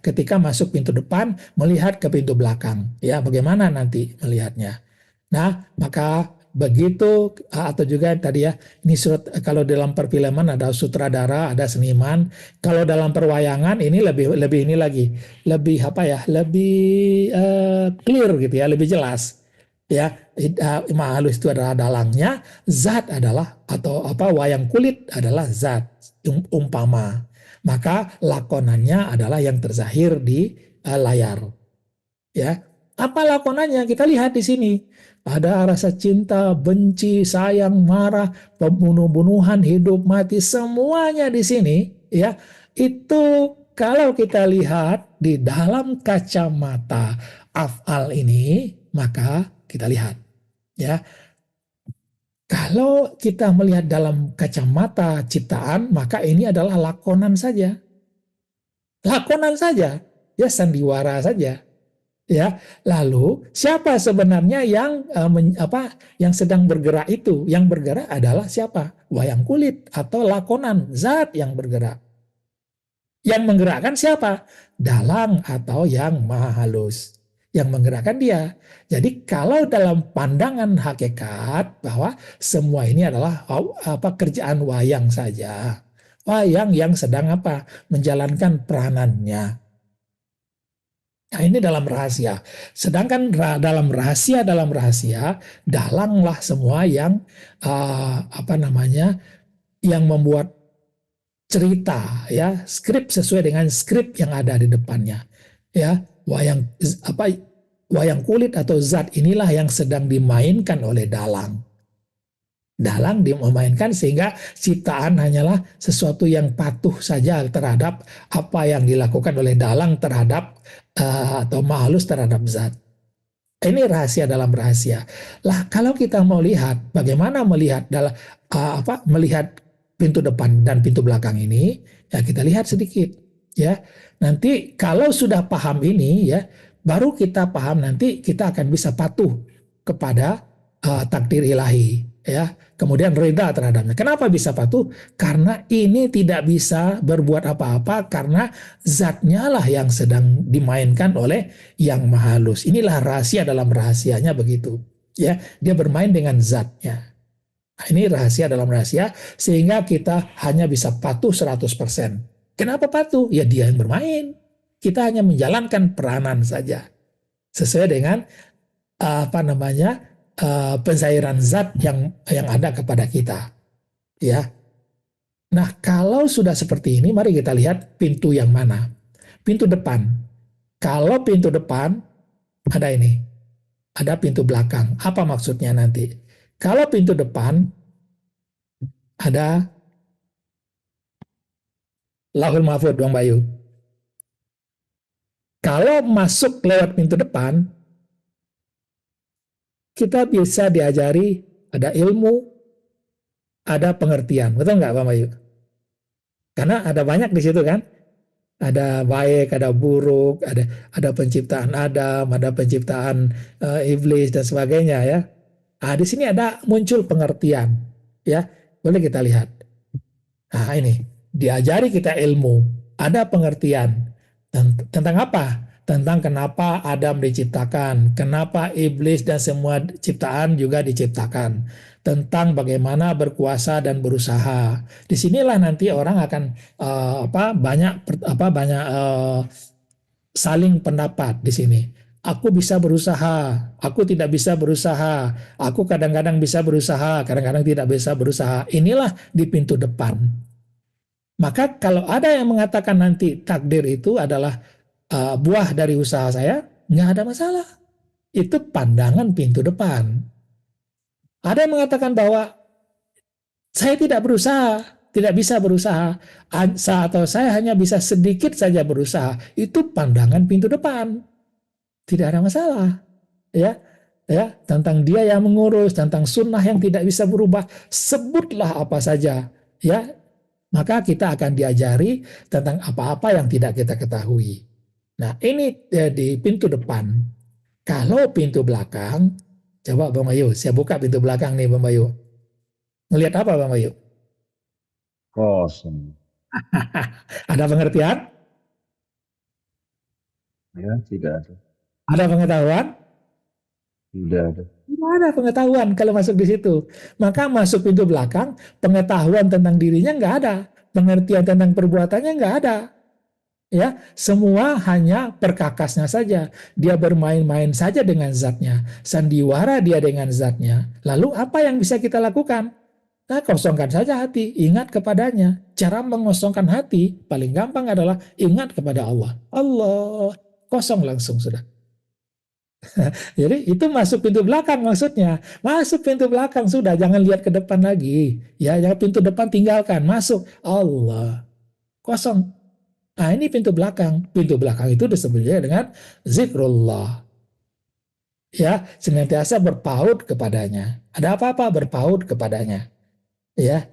ketika masuk pintu depan, melihat ke pintu belakang, ya bagaimana nanti melihatnya. Nah, maka begitu atau juga tadi ya, ini kalau dalam perfilman ada sutradara, ada seniman. Kalau dalam perwayangan ini lebih ini lagi, lebih apa ya, lebih clear gitu ya, lebih jelas. Ya, halus itu adalah dalangnya, zat adalah atau apa wayang kulit adalah zat umpama. Maka lakonannya adalah yang terzahir di layar. Ya, apa lakonannya? Kita lihat di sini. Ada rasa cinta, benci, sayang, marah, pembunuh-bunuhan, hidup, mati, semuanya di sini. Ya, itu kalau kita lihat di dalam kacamata afal ini, maka kita lihat. Ya, kalau kita melihat dalam kacamata ciptaan, maka ini adalah lakonan saja. Lakonan saja, ya sandiwara saja. Ya, lalu siapa sebenarnya yang yang sedang bergerak itu? Yang bergerak adalah siapa? Wayang kulit atau lakonan, zat yang bergerak. Yang menggerakkan siapa? Dalang atau yang maha halus. Yang menggerakkan dia. Jadi kalau dalam pandangan hakikat bahwa semua ini adalah kerjaan wayang saja. Wayang yang sedang menjalankan peranannya. Nah, ini dalam rahasia. Sedangkan dalam rahasia, dalanglah semua yang yang membuat cerita, ya, skrip sesuai dengan skrip yang ada di depannya. Ya, wayang kulit atau zat inilah yang sedang dimainkan oleh dalang. Dalang dimainkan sehingga ciptaan hanyalah sesuatu yang patuh saja terhadap apa yang dilakukan oleh dalang terhadap atau makhluk terhadap zat. Ini rahasia dalam rahasia. Lah kalau kita mau lihat bagaimana melihat dalam melihat pintu depan dan pintu belakang ini, ya kita lihat sedikit ya. Nanti kalau sudah paham ini ya, baru kita paham nanti kita akan bisa patuh kepada takdir ilahi ya, kemudian reda terhadapnya. Kenapa bisa patuh? Karena ini tidak bisa berbuat apa-apa karena zatnya lah yang sedang dimainkan oleh yang maha halus. Inilah rahasia dalam rahasianya begitu. Ya, dia bermain dengan zatnya. Nah, ini rahasia dalam rahasia sehingga kita hanya bisa patuh 100%. Kenapa patuh? Ya dia yang bermain. Kita hanya menjalankan peranan saja. Sesuai dengan pensairan zat yang ada kepada kita, ya. Nah, kalau sudah seperti ini, mari kita lihat pintu yang mana. Pintu depan. Kalau pintu depan ada ini, ada pintu belakang. Apa maksudnya nanti? Kalau pintu depan ada Lauhul Mahfuz, Bang Bayu. Kalau masuk lewat pintu depan, kita bisa diajari ada ilmu, ada pengertian. Betul nggak Pak Mayu? Karena ada banyak di situ kan. Ada baik, ada buruk, ada penciptaan Adam, ada penciptaan iblis dan sebagainya ya. Di sini ada muncul pengertian ya. Boleh kita lihat. Nah, ini diajari kita ilmu, ada pengertian tentang apa? Tentang kenapa Adam diciptakan, kenapa iblis dan semua ciptaan juga diciptakan, tentang bagaimana berkuasa dan berusaha. Disinilah nanti orang akan banyak saling pendapat di sini. Aku bisa berusaha, aku tidak bisa berusaha, aku kadang-kadang bisa berusaha, kadang-kadang tidak bisa berusaha. Inilah di pintu depan. Maka kalau ada yang mengatakan nanti takdir itu adalah buah dari usaha saya, nggak ada masalah. Itu pandangan pintu depan. Ada yang mengatakan bahwa saya tidak berusaha, tidak bisa berusaha, atau saya hanya bisa sedikit saja berusaha. Itu pandangan pintu depan. Tidak ada masalah. Ya, ya, tentang dia yang mengurus, tentang sunnah yang tidak bisa berubah, sebutlah apa saja. Ya, maka kita akan diajari tentang apa-apa yang tidak kita ketahui. Nah, ini di pintu depan. Kalau pintu belakang, coba Bang Bayu, saya buka pintu belakang nih Bang Bayu. Ngelihat apa Bang Bayu? Kosong. Ada pengertian? Ya, tidak ada. Ada pengetahuan? Tidak ada. Tidak ada pengetahuan kalau masuk di situ. Maka masuk pintu belakang, pengetahuan tentang dirinya nggak ada. Pengertian tentang perbuatannya nggak ada. Ya, semua hanya perkakasnya saja. Dia bermain-main saja dengan zatnya. Sandiwara dia dengan zatnya. Lalu apa yang bisa kita lakukan? Nah, kosongkan saja hati, ingat kepadanya. Cara mengosongkan hati paling gampang adalah ingat kepada Allah. Allah, kosong langsung sudah. Jadi itu masuk pintu belakang maksudnya. Masuk pintu belakang sudah, jangan lihat ke depan lagi. Ya, yang pintu depan tinggalkan, masuk. Allah, kosong. Nah, ini pintu belakang. Pintu belakang itu disebutnya dengan zikrullah. Ya, senantiasa berpaut kepadanya. Ada apa-apa berpaut kepadanya. Ya.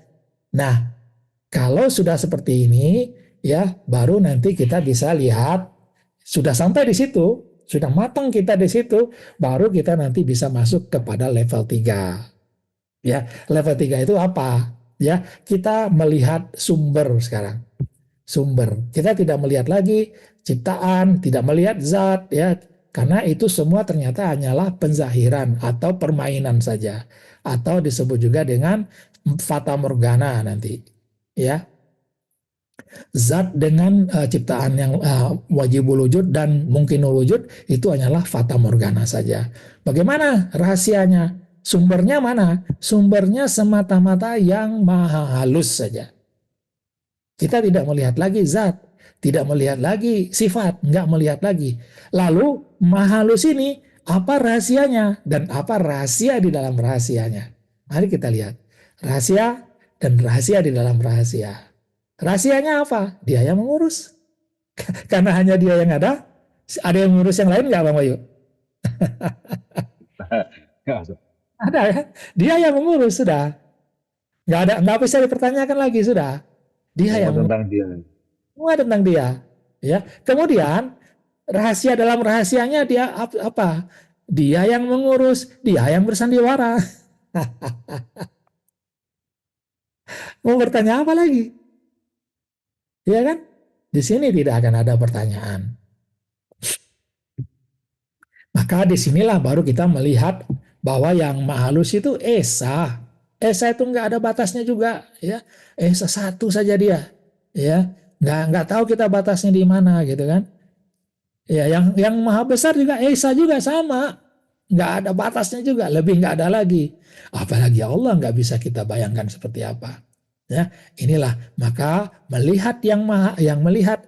Nah, kalau sudah seperti ini, ya, baru nanti kita bisa lihat sudah sampai di situ, sudah matang kita di situ, baru kita nanti bisa masuk kepada level 3. Ya, level 3 itu apa? Ya, kita melihat sumber sekarang. Sumber. Kita tidak melihat lagi ciptaan, tidak melihat zat, ya, karena itu semua ternyata hanyalah penzahiran atau permainan saja, atau disebut juga dengan fata morgana nanti, ya. Zat dengan ciptaan yang wajibul wujud dan mungkinul wujud itu hanyalah fata morgana saja. Bagaimana rahasianya? Sumbernya mana? Sumbernya semata-mata yang maha halus saja. Kita tidak melihat lagi zat, tidak melihat lagi sifat, nggak melihat lagi. Lalu maha halus ini apa rahasianya dan apa rahasia di dalam rahasianya? Mari kita lihat rahasia dan rahasia di dalam rahasia. Rahasianya apa? Dia yang mengurus. Karena hanya dia yang ada yang mengurus yang lain nggak Bang Bayu? Nggak ada. Ada ya? Dia yang mengurus sudah. Nggak bisa dipertanyakan lagi sudah. Dia Semua yang tentang dia. semua tentang dia. Ya. Kemudian rahasia dalam rahasianya dia apa? Dia yang mengurus, dia yang bersandiwara. Mau bertanya apa lagi? Ya kan? Di sini tidak akan ada pertanyaan. Maka disinilah baru kita melihat bahwa yang maha halus itu esa. Esa itu nggak ada batasnya juga, ya. Esa satu saja dia, ya. Nggak tahu kita batasnya di mana, gitu kan? Ya, yang maha besar juga esa juga sama, nggak ada batasnya juga, lebih nggak ada lagi. Apalagi Allah nggak bisa kita bayangkan seperti apa. Ya, inilah maka melihat yang melihat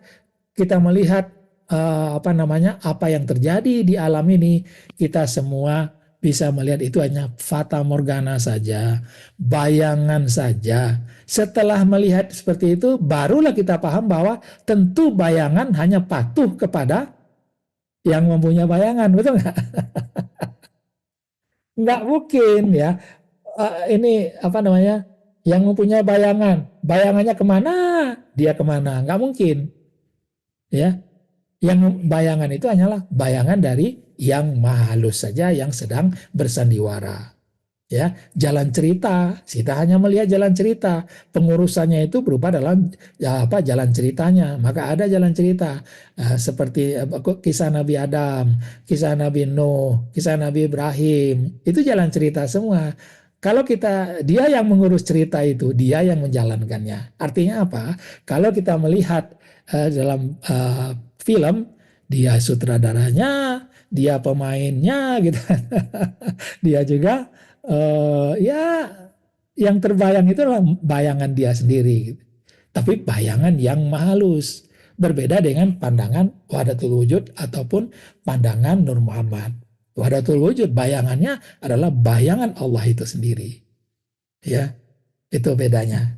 kita melihat apa yang terjadi di alam ini, kita semua bisa melihat itu hanya fata morgana saja, bayangan saja. Setelah melihat seperti itu, barulah kita paham bahwa tentu bayangan hanya patuh kepada yang mempunyai bayangan, betul nggak? nggak mungkin ya. Ini apa namanya, yang mempunyai bayangan, bayangannya kemana, dia kemana, nggak mungkin ya. Yang bayangan itu hanyalah bayangan dari yang maha halus saja yang sedang bersandiwara. Ya, jalan cerita, kita hanya melihat jalan cerita. Pengurusannya itu berupa dalam ya, apa jalan ceritanya. Maka ada jalan cerita seperti kisah Nabi Adam, kisah Nabi Nuh, kisah Nabi Ibrahim. Itu jalan cerita semua. Kalau kita dia yang mengurus cerita itu, dia yang menjalankannya. Artinya apa? Kalau kita melihat dalam film, dia sutradaranya, dia pemainnya gitu. Dia juga ya yang terbayang itu adalah bayangan dia sendiri, tapi bayangan yang halus, berbeda dengan pandangan wahdatul wujud ataupun pandangan Nur Muhammad. Wahdatul wujud bayangannya adalah bayangan Allah itu sendiri, ya, itu bedanya.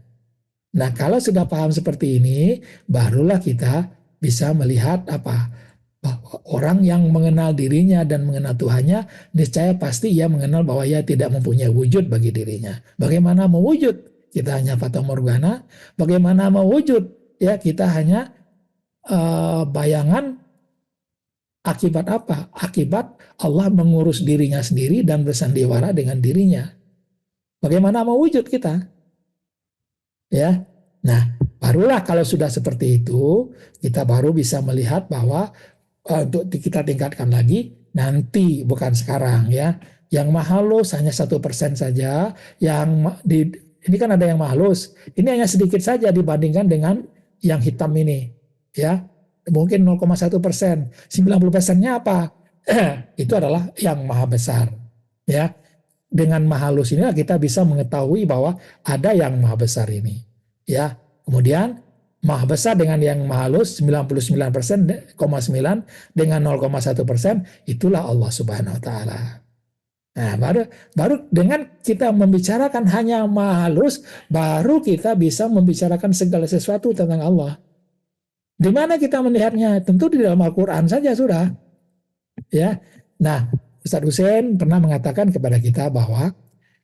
Nah, kalau sudah paham seperti ini, barulah kita bisa melihat apa bahwa orang yang mengenal dirinya dan mengenal Tuhannya, niscaya pasti ia mengenal bahwa ia tidak mempunyai wujud bagi dirinya. Bagaimana mewujud? Kita hanya fata morgana. Bagaimana mewujud? Ya, kita hanya bayangan. Akibat apa? Akibat Allah mengurus dirinya sendiri dan bersandiwara dengan dirinya. Bagaimana mewujud kita? Ya. Nah, barulah kalau sudah seperti itu, kita baru bisa melihat bahwa untuk kita tingkatkan lagi nanti, bukan sekarang ya. Yang mahalus hanya 1% saja. Ini kan ada yang mahalus. Ini hanya sedikit saja dibandingkan dengan yang hitam ini, ya. Mungkin 0,1%. 90%-nya apa? Itu adalah yang maha besar, ya. Dengan mahalus inilah kita bisa mengetahui bahwa ada yang maha besar ini, ya. Kemudian maha besar dengan yang maha halus 99,9 dengan 0,1%, itulah Allah Subhanahu wa taala. Nah, baru dengan kita membicarakan hanya maha halus, baru kita bisa membicarakan segala sesuatu tentang Allah. Di mana kita melihatnya? Tentu di dalam Al-Qur'an saja sudah. Ya. Nah, Ustadz Hussein pernah mengatakan kepada kita bahwa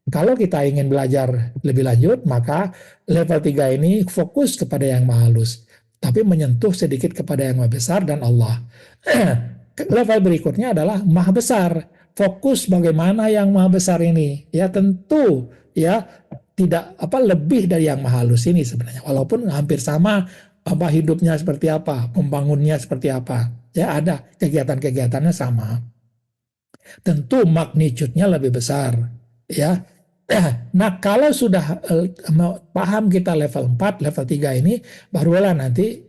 kalau kita ingin belajar lebih lanjut, maka level 3 ini fokus kepada yang maha halus, tapi menyentuh sedikit kepada yang maha besar dan Allah. Level berikutnya adalah maha besar, fokus bagaimana yang maha besar ini. Ya tentu ya tidak lebih dari yang maha halus ini sebenarnya, walaupun hampir sama apa hidupnya seperti apa, membangunnya seperti apa. Ya ada kegiatan-kegiatannya sama. Tentu magnitude-nya lebih besar, ya. Nah, kalau sudah paham kita level 4, level 3 ini, barulah nanti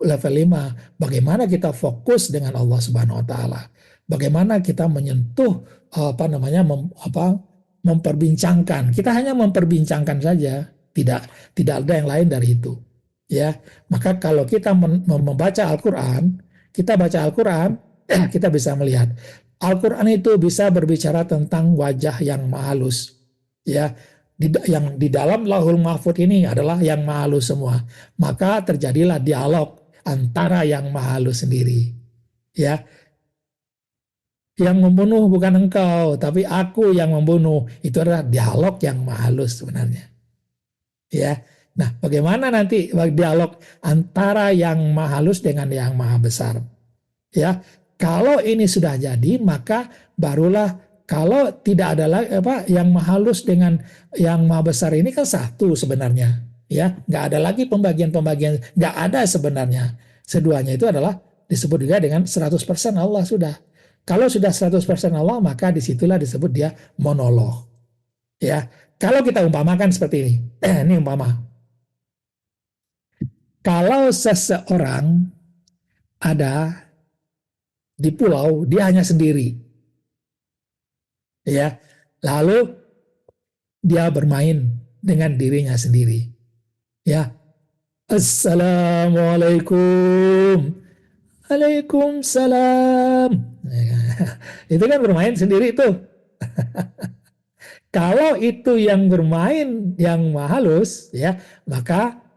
level 5. Bagaimana kita fokus dengan Allah Subhanahu wa taala. Bagaimana kita menyentuh memperbincangkan. Kita hanya memperbincangkan saja, tidak ada yang lain dari itu. Ya, maka kalau kita membaca Al-Qur'an, kita baca Al-Qur'an, kita bisa melihat Al-Qur'an itu bisa berbicara tentang wajah yang maha halus. Ya, yang di dalam Lauhul Mahfud ini adalah yang maha halus semua. Maka terjadilah dialog antara yang maha halus sendiri. Ya, yang membunuh bukan engkau, tapi aku yang membunuh. Itu adalah dialog yang maha halus sebenarnya. Ya, nah bagaimana nanti dialog antara yang maha halus dengan yang maha besar? Ya, kalau ini sudah jadi, maka barulah. Kalau tidak ada lagi yang maha halus dengan yang maha besar ini kan satu sebenarnya, ya nggak ada lagi pembagian-pembagian, nggak ada sebenarnya. Keduanya itu adalah disebut juga dengan 100% Allah sudah. Kalau sudah 100% Allah, maka disitulah disebut dia monolog. Ya, kalau kita umpamakan seperti ini, ini umpama. Kalau seseorang ada di pulau, dia hanya sendiri. Ya, lalu dia bermain dengan dirinya sendiri. Ya, Assalamualaikum, Waalaikumsalam. Itu kan bermain sendiri tuh. Kalau itu yang bermain yang halus, ya maka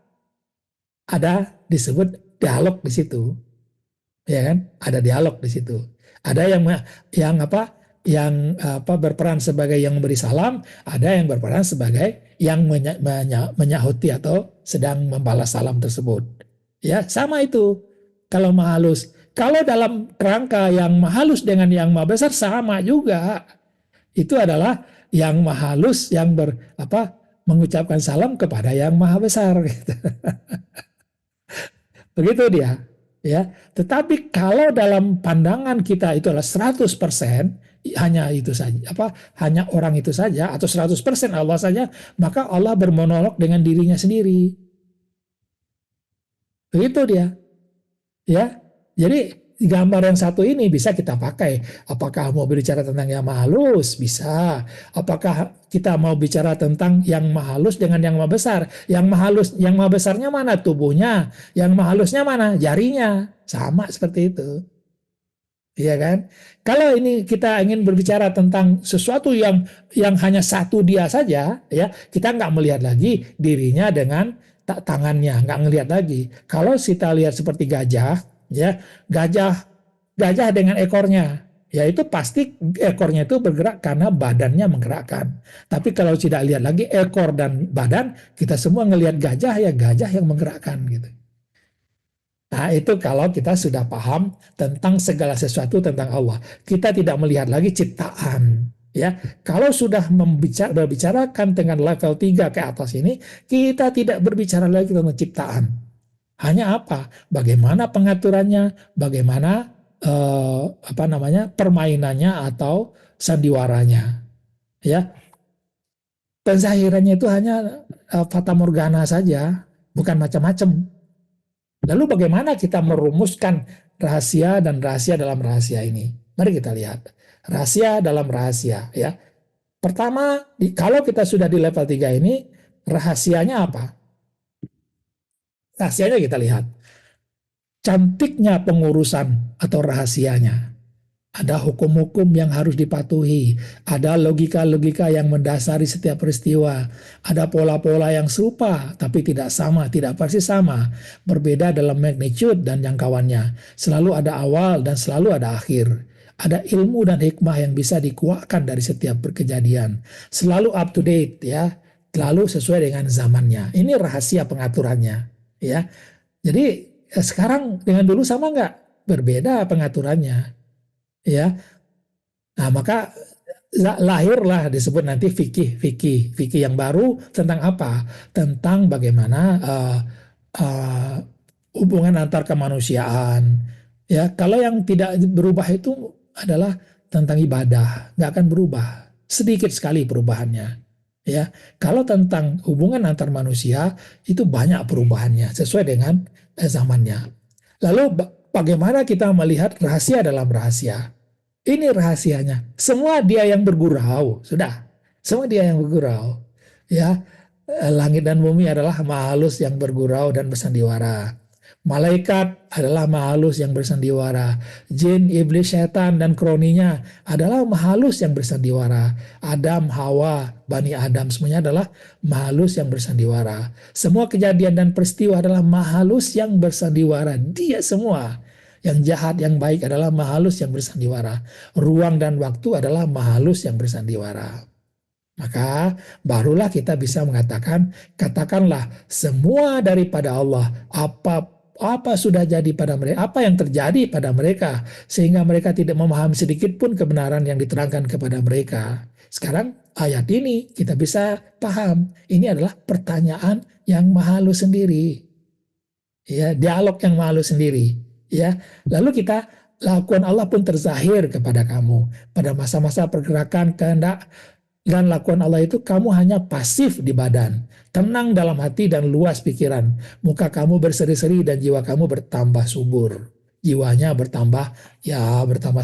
ada disebut dialog di situ, ya kan? Ada dialog di situ. Ada yang berperan sebagai yang memberi salam, ada yang berperan sebagai yang menyahuti atau sedang membalas salam tersebut. Ya, sama itu. Kalau maha halus, kalau dalam kerangka yang maha halus dengan yang maha besar sama juga. Itu adalah yang maha halus yang mengucapkan salam kepada yang maha besar gitu. Begitu dia, ya. Tetapi kalau dalam pandangan kita itu adalah 100% hanya itu saja, hanya orang itu saja atau 100% Allah saja, maka Allah bermonolog dengan dirinya sendiri. Begitu dia, ya. Jadi gambar yang satu ini bisa kita pakai. Apakah mau berbicara tentang yang maha halus? Bisa. Apakah kita mau bicara tentang yang maha halus dengan yang maha besar? Yang maha halus, yang maha besarnya mana? Tubuhnya. Yang maha halusnya mana? Jarinya. Sama seperti itu. Iya kan? Kalau ini kita ingin berbicara tentang sesuatu yang hanya satu dia saja, ya kita nggak melihat lagi dirinya dengan tangannya, nggak ngelihat lagi. Kalau kita lihat seperti gajah, ya gajah dengan ekornya, ya itu pasti ekornya itu bergerak karena badannya menggerakkan. Tapi kalau tidak lihat lagi ekor dan badan, kita semua ngelihat gajah, ya gajah yang menggerakkan gitu. Nah itu kalau kita sudah paham tentang segala sesuatu tentang Allah, kita tidak melihat lagi ciptaan. Ya, kalau sudah berbicarakan dengan level 3 ke atas ini, kita tidak berbicara lagi tentang ciptaan. Hanya apa? Bagaimana pengaturannya, bagaimana permainannya atau sandiwaranya. Ya, penzahirannya itu hanya fata morgana saja, bukan macam-macam. Lalu bagaimana kita merumuskan rahasia dan rahasia dalam rahasia ini? Mari kita lihat. Rahasia dalam rahasia, ya. Pertama, kalau kita sudah di level 3 ini, rahasianya apa? Rahasianya kita lihat. Cantiknya pengurusan atau rahasianya. Ada hukum-hukum yang harus dipatuhi, ada logika-logika yang mendasari setiap peristiwa, ada pola-pola yang serupa tapi tidak sama, tidak persis sama, berbeda dalam magnitude dan jangkauannya. Selalu ada awal dan selalu ada akhir. Ada ilmu dan hikmah yang bisa dikuakkan dari setiap kejadian. Selalu up to date, ya, selalu sesuai dengan zamannya. Ini rahasia pengaturannya, ya. Jadi sekarang dengan dulu sama nggak? Berbeda pengaturannya. Ya, nah maka lahirlah disebut nanti fikih yang baru tentang apa? Tentang bagaimana hubungan antar kemanusiaan. Ya, kalau yang tidak berubah itu adalah tentang ibadah, nggak akan berubah, sedikit sekali perubahannya. Ya, kalau tentang hubungan antar manusia itu banyak perubahannya sesuai dengan zamannya. Lalu bagaimana kita melihat rahasia dalam rahasia? Ini rahasianya. Semua dia yang bergurau, sudah. Semua dia yang bergurau. Ya, langit dan bumi adalah maha halus yang bergurau dan bersandiwara. Malaikat adalah maha halus yang bersandiwara. Jin, iblis, setan, dan kroninya adalah maha halus yang bersandiwara. Adam, Hawa, Bani Adam semuanya adalah maha halus yang bersandiwara. Semua kejadian dan peristiwa adalah maha halus yang bersandiwara. Dia semua. Yang jahat, yang baik adalah maha halus yang bersandiwara. Ruang dan waktu adalah maha halus yang bersandiwara. Maka barulah kita bisa mengatakan, katakanlah semua daripada Allah, apa sudah jadi pada mereka, apa yang terjadi pada mereka, sehingga mereka tidak memahami sedikit pun kebenaran yang diterangkan kepada mereka. Sekarang ayat ini kita bisa paham, ini adalah pertanyaan yang maha halus sendiri. Ya, dialog yang maha halus sendiri. Ya, lalu kita lakukan Allah pun terzahir kepada kamu pada masa-masa pergerakan kehendak. Dan lakukan Allah itu kamu hanya pasif di badan, tenang dalam hati dan luas pikiran. Muka kamu berseri-seri dan jiwa kamu bertambah subur. Jiwanya bertambah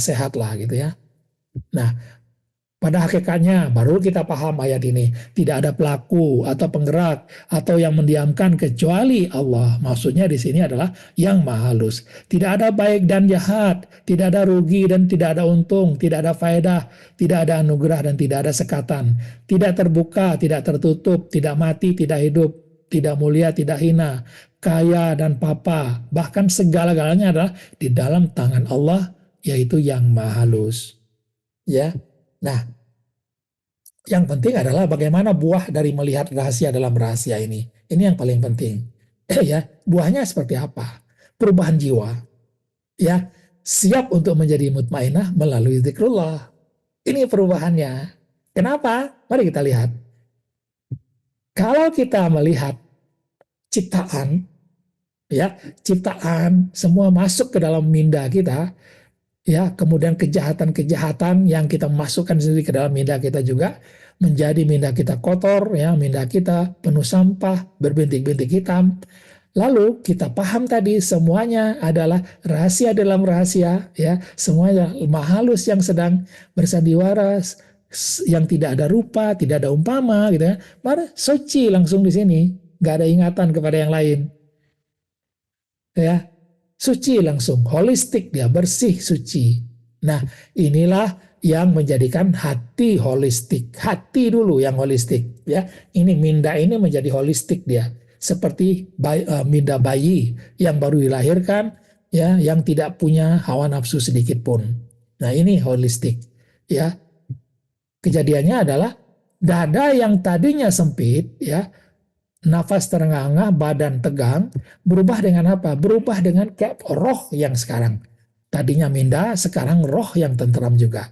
sehat lah gitu ya. Nah, pada hakikatnya baru kita paham ayat ini. Tidak ada pelaku atau penggerak atau yang mendiamkan kecuali Allah. Maksudnya di sini adalah yang maha halus. Tidak ada baik dan jahat, tidak ada rugi dan tidak ada untung, tidak ada faedah, tidak ada anugerah dan tidak ada sekatan. Tidak terbuka, tidak tertutup, tidak mati, tidak hidup, tidak mulia, tidak hina, kaya dan papa. Bahkan segala-galanya adalah di dalam tangan Allah, yaitu yang maha halus. Ya. Nah, yang penting adalah bagaimana buah dari melihat rahasia dalam rahasia ini. Ini yang paling penting. Ya, buahnya seperti apa? Perubahan jiwa. Ya, siap untuk menjadi mutmainah melalui zikrullah. Ini perubahannya. Kenapa? Mari kita lihat. Kalau kita melihat ciptaan, ya, ciptaan semua masuk ke dalam minda kita, ya, kemudian kejahatan-kejahatan yang kita masukkan sendiri ke dalam minda kita juga menjadi minda kita kotor, ya, minda kita penuh sampah, berbintik-bintik hitam. Lalu kita paham tadi semuanya adalah rahasia dalam rahasia, ya, semuanya mahalus yang sedang bersandiwara, yang tidak ada rupa, tidak ada umpama, gitu ya. Maka suci langsung di sini, nggak ada ingatan kepada yang lain, ya, suci langsung, holistik dia, bersih, suci. Nah, inilah yang menjadikan hati holistik. Hati dulu yang holistik, ya. Ini minda ini menjadi holistik dia. Seperti minda bayi yang baru dilahirkan, ya, yang tidak punya hawa nafsu sedikit pun. Nah, ini holistik, ya. Kejadiannya adalah dada yang tadinya sempit, ya, nafas terengah-engah, badan tegang, berubah dengan apa? Berubah dengan kayak roh yang sekarang. Tadinya minda, sekarang roh yang tentram juga.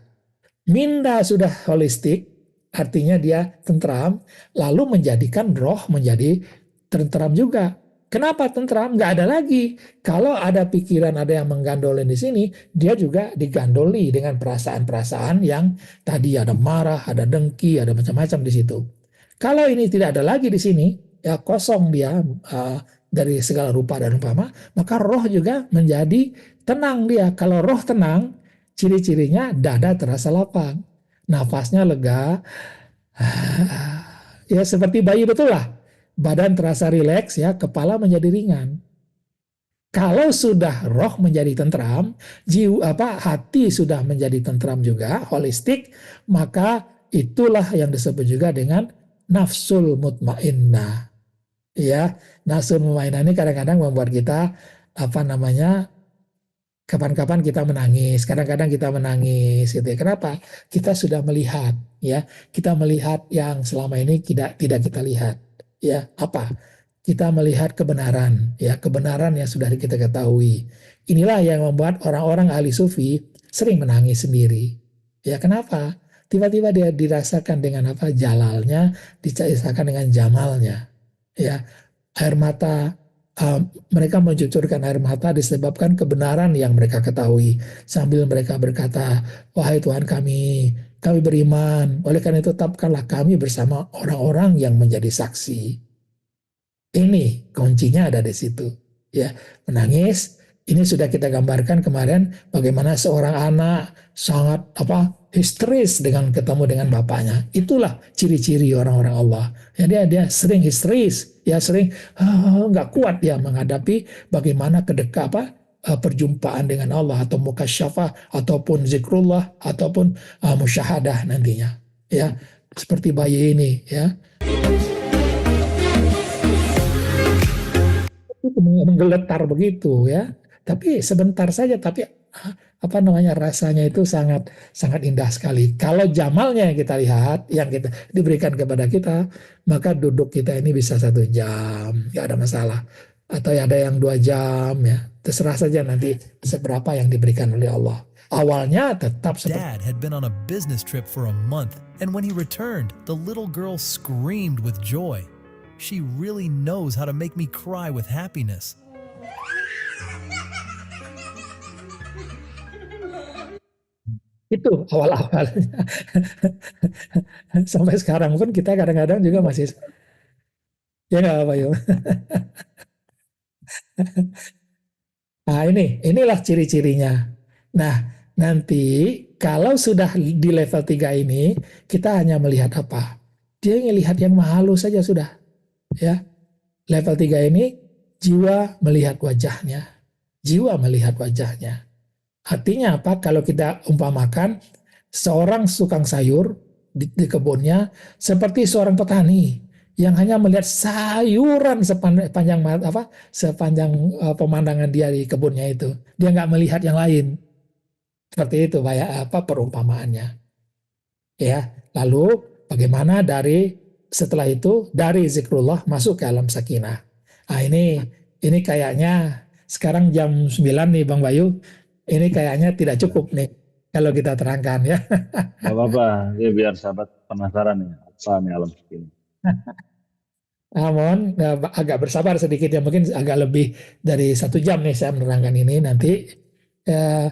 Minda sudah holistik, artinya dia tentram, lalu menjadikan roh menjadi tentram juga. Kenapa tentram? Nggak ada lagi. Kalau ada pikiran, ada yang menggandolin di sini, dia juga digandoli dengan perasaan-perasaan yang tadi ada marah, ada dengki, ada macam-macam di situ. Kalau ini tidak ada lagi di sini, ya kosong dia dari segala rupa dan umpama, maka roh juga menjadi tenang dia. Kalau roh tenang, ciri-cirinya dada terasa lapang, nafasnya lega, ya seperti bayi betul lah. Badan terasa rileks, ya, kepala menjadi ringan. Kalau sudah roh menjadi tentram, hati sudah menjadi tentram juga, holistik, maka itulah yang disebut juga dengan nafsul mutmainnah. Ya, nafsul mutmainnah ini kadang-kadang membuat kita kapan-kapan kita menangis, kadang-kadang kita menangis, gitu ya. Kenapa? Kita sudah melihat, ya, kita melihat yang selama ini tidak kita lihat, ya. Apa? Kita melihat kebenaran, ya, kebenaran yang sudah kita ketahui. Inilah yang membuat orang-orang ahli sufi sering menangis sendiri. Ya, kenapa? Tiba-tiba dia dirasakan dengan apa? Jalalnya, dirasakan dengan jamalnya, ya. Air mata, mereka mencucurkan air mata disebabkan kebenaran yang mereka ketahui. Sambil mereka berkata, wahai Tuhan kami beriman. Oleh karena itu tetapkanlah kami bersama orang-orang yang menjadi saksi. Ini kuncinya ada di situ. Ya, menangis. Ini sudah kita gambarkan kemarin bagaimana seorang anak sangat histeris dengan ketemu dengan bapaknya. Itulah ciri-ciri orang-orang Allah. Ya, dia sering histeris, ya sering nggak kuat dia menghadapi bagaimana perjumpaan dengan Allah atau mukasyafah ataupun zikrullah ataupun musyahadah nantinya. Ya, seperti bayi ini, ya. Itu menggeletar begitu, ya. Tapi sebentar saja, tapi rasanya itu sangat sangat indah sekali. Kalau jamalnya yang kita lihat, yang kita diberikan kepada kita, maka duduk kita ini bisa 1 jam, nggak ada masalah. Atau ada yang 2 jam, ya. Terserah saja nanti seberapa yang diberikan oleh Allah. Awalnya tetap seperti Dad had been on a business trip for a month, and when he returned, the little girl screamed with joy. She really knows how to make me cry with happiness. itu awal-awalnya. Sampai sekarang pun kita kadang-kadang juga masih, ya nggak apa ya. Nah, inilah ciri-cirinya. Nah, nanti kalau sudah di level 3 ini, kita hanya melihat apa? Dia melihat yang halus saja sudah. Ya, level 3 ini jiwa melihat wajahnya. Jiwa melihat wajahnya. Artinya apa? Kalau kita umpamakan seorang tukang sayur di kebunnya seperti seorang petani yang hanya melihat sayuran sepanjang pemandangan dia di kebunnya itu. Dia nggak melihat yang lain. Seperti itu perumpamaannya. Ya, lalu bagaimana setelah itu dari zikrullah masuk ke alam sakinah. Nah, ini kayaknya sekarang jam 9 nih Bang Bayu. Ini kayaknya tidak cukup nih kalau kita terangkan ya. Gak apa-apa, ya, biar sahabat penasaran ya, apa nih alam sakinah. Mohon agak bersabar sedikit ya, mungkin agak lebih dari 1 jam nih saya menerangkan ini nanti. Eh,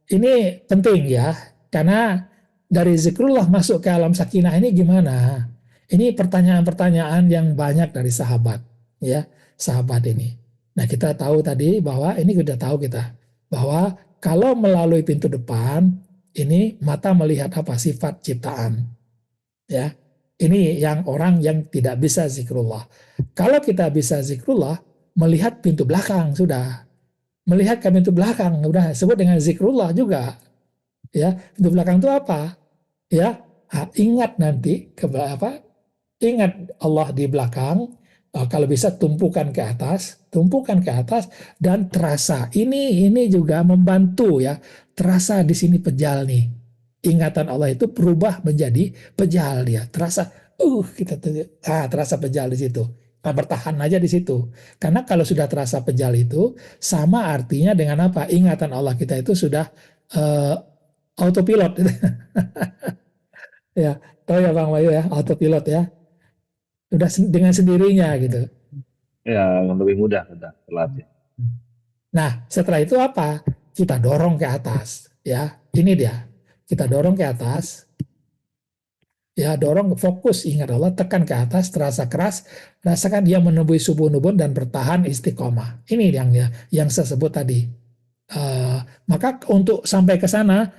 ini penting ya, karena dari zikrullah masuk ke alam sakinah ini gimana? Ini pertanyaan-pertanyaan yang banyak dari sahabat, ya sahabat ini. Nah kita tahu tadi bahwa ini sudah tahu kita bahwa kalau melalui pintu depan ini mata melihat apa sifat ciptaan, ya. Ini yang orang yang tidak bisa zikrullah. Kalau kita bisa zikrullah, melihat pintu belakang sudah. Melihat ke pintu belakang, sudah sebut dengan zikrullah juga. Ya, pintu belakang itu apa? Ya, ingat nanti ke apa? Ingat Allah di belakang. Kalau bisa tumpukan ke atas dan terasa. Ini juga membantu ya. Terasa di sini pejal nih. Ingatan Allah itu berubah menjadi pejal dia. Terasa, kita terasa pejal di situ. Nah, bertahan aja di situ. Karena kalau sudah terasa pejal itu, sama artinya dengan apa? Ingatan Allah kita itu sudah autopilot. Ya, tahu ya Bang Wayu ya, autopilot ya. Udah dengan sendirinya gitu. Ya, lebih mudah kita terlatih. Nah, setelah itu apa? Kita dorong ke atas, ya. Ini dia. Kita dorong ke atas. Ya, dorong fokus ingat Allah, tekan ke atas, terasa keras, rasakan dia menembus subuh nubun dan bertahan istiqomah. Ini yang saya sebut tadi. Maka untuk sampai ke sana,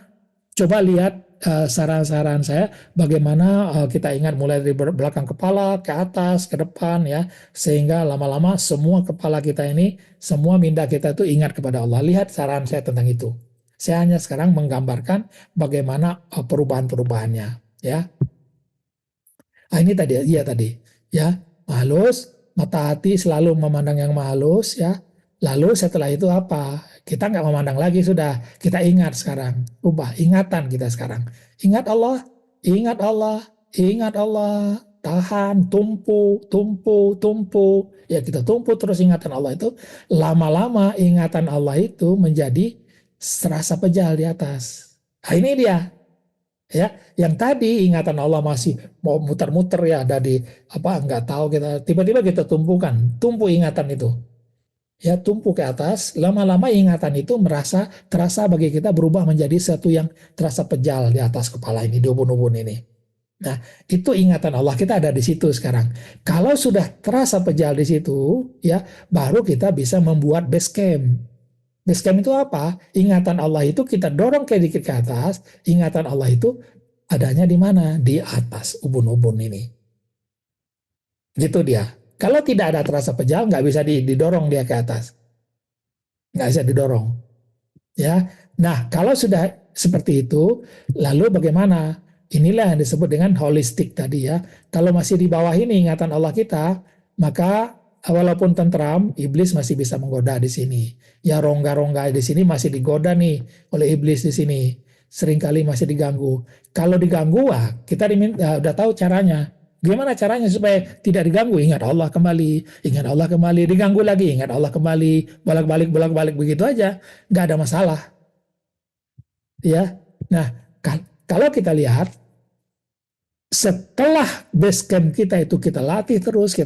coba lihat saran-saran saya bagaimana kita ingat mulai dari belakang kepala ke atas ke depan ya, sehingga lama-lama semua kepala kita ini, semua minda kita itu ingat kepada Allah. Lihat saran saya tentang itu. Saya hanya sekarang menggambarkan bagaimana perubahan-perubahannya ya. Ini tadi ya, halus, mata hati selalu memandang yang halus ya. Lalu setelah itu apa? Kita nggak memandang lagi sudah, kita ingat sekarang, ubah ingatan kita sekarang. Ingat Allah, ingat Allah, ingat Allah, tahan, tumpu, tumpu, tumpu. Ya kita tumpu terus ingatan Allah itu, lama-lama ingatan Allah itu menjadi serasa pejal di atas. Nah, ini dia. Ya, yang tadi ingatan Allah masih mau muter-muter ya, ada di apa nggak tahu kita, tiba-tiba kita tumpu ingatan itu. Ya, tumpu ke atas, lama-lama ingatan itu terasa bagi kita berubah menjadi satu yang terasa pejal di atas kepala ini, di ubun-ubun ini. Nah, itu ingatan Allah kita ada di situ sekarang. Kalau sudah terasa pejal di situ, ya, baru kita bisa membuat base camp. Base camp itu apa? Ingatan Allah itu kita dorong dikit ke atas, ingatan Allah itu adanya di mana? Di atas ubun-ubun ini. Gitu dia. Kalau tidak ada terasa pejal, nggak bisa didorong dia ke atas. Nggak bisa didorong. Ya. Nah, kalau sudah seperti itu, lalu bagaimana? Inilah yang disebut dengan holistik tadi ya. Kalau masih di bawah ini ingatan Allah kita, maka walaupun tentram, iblis masih bisa menggoda di sini. Ya rongga-rongga di sini masih digoda nih oleh iblis di sini. Seringkali masih diganggu. Kalau diganggu, kita udah tahu caranya. Gimana caranya supaya tidak diganggu? Ingat Allah kembali, diganggu lagi, ingat Allah kembali, bolak-balik begitu aja, nggak ada masalah. Ya, nah kalau kita lihat setelah base camp kita itu kita latih terus,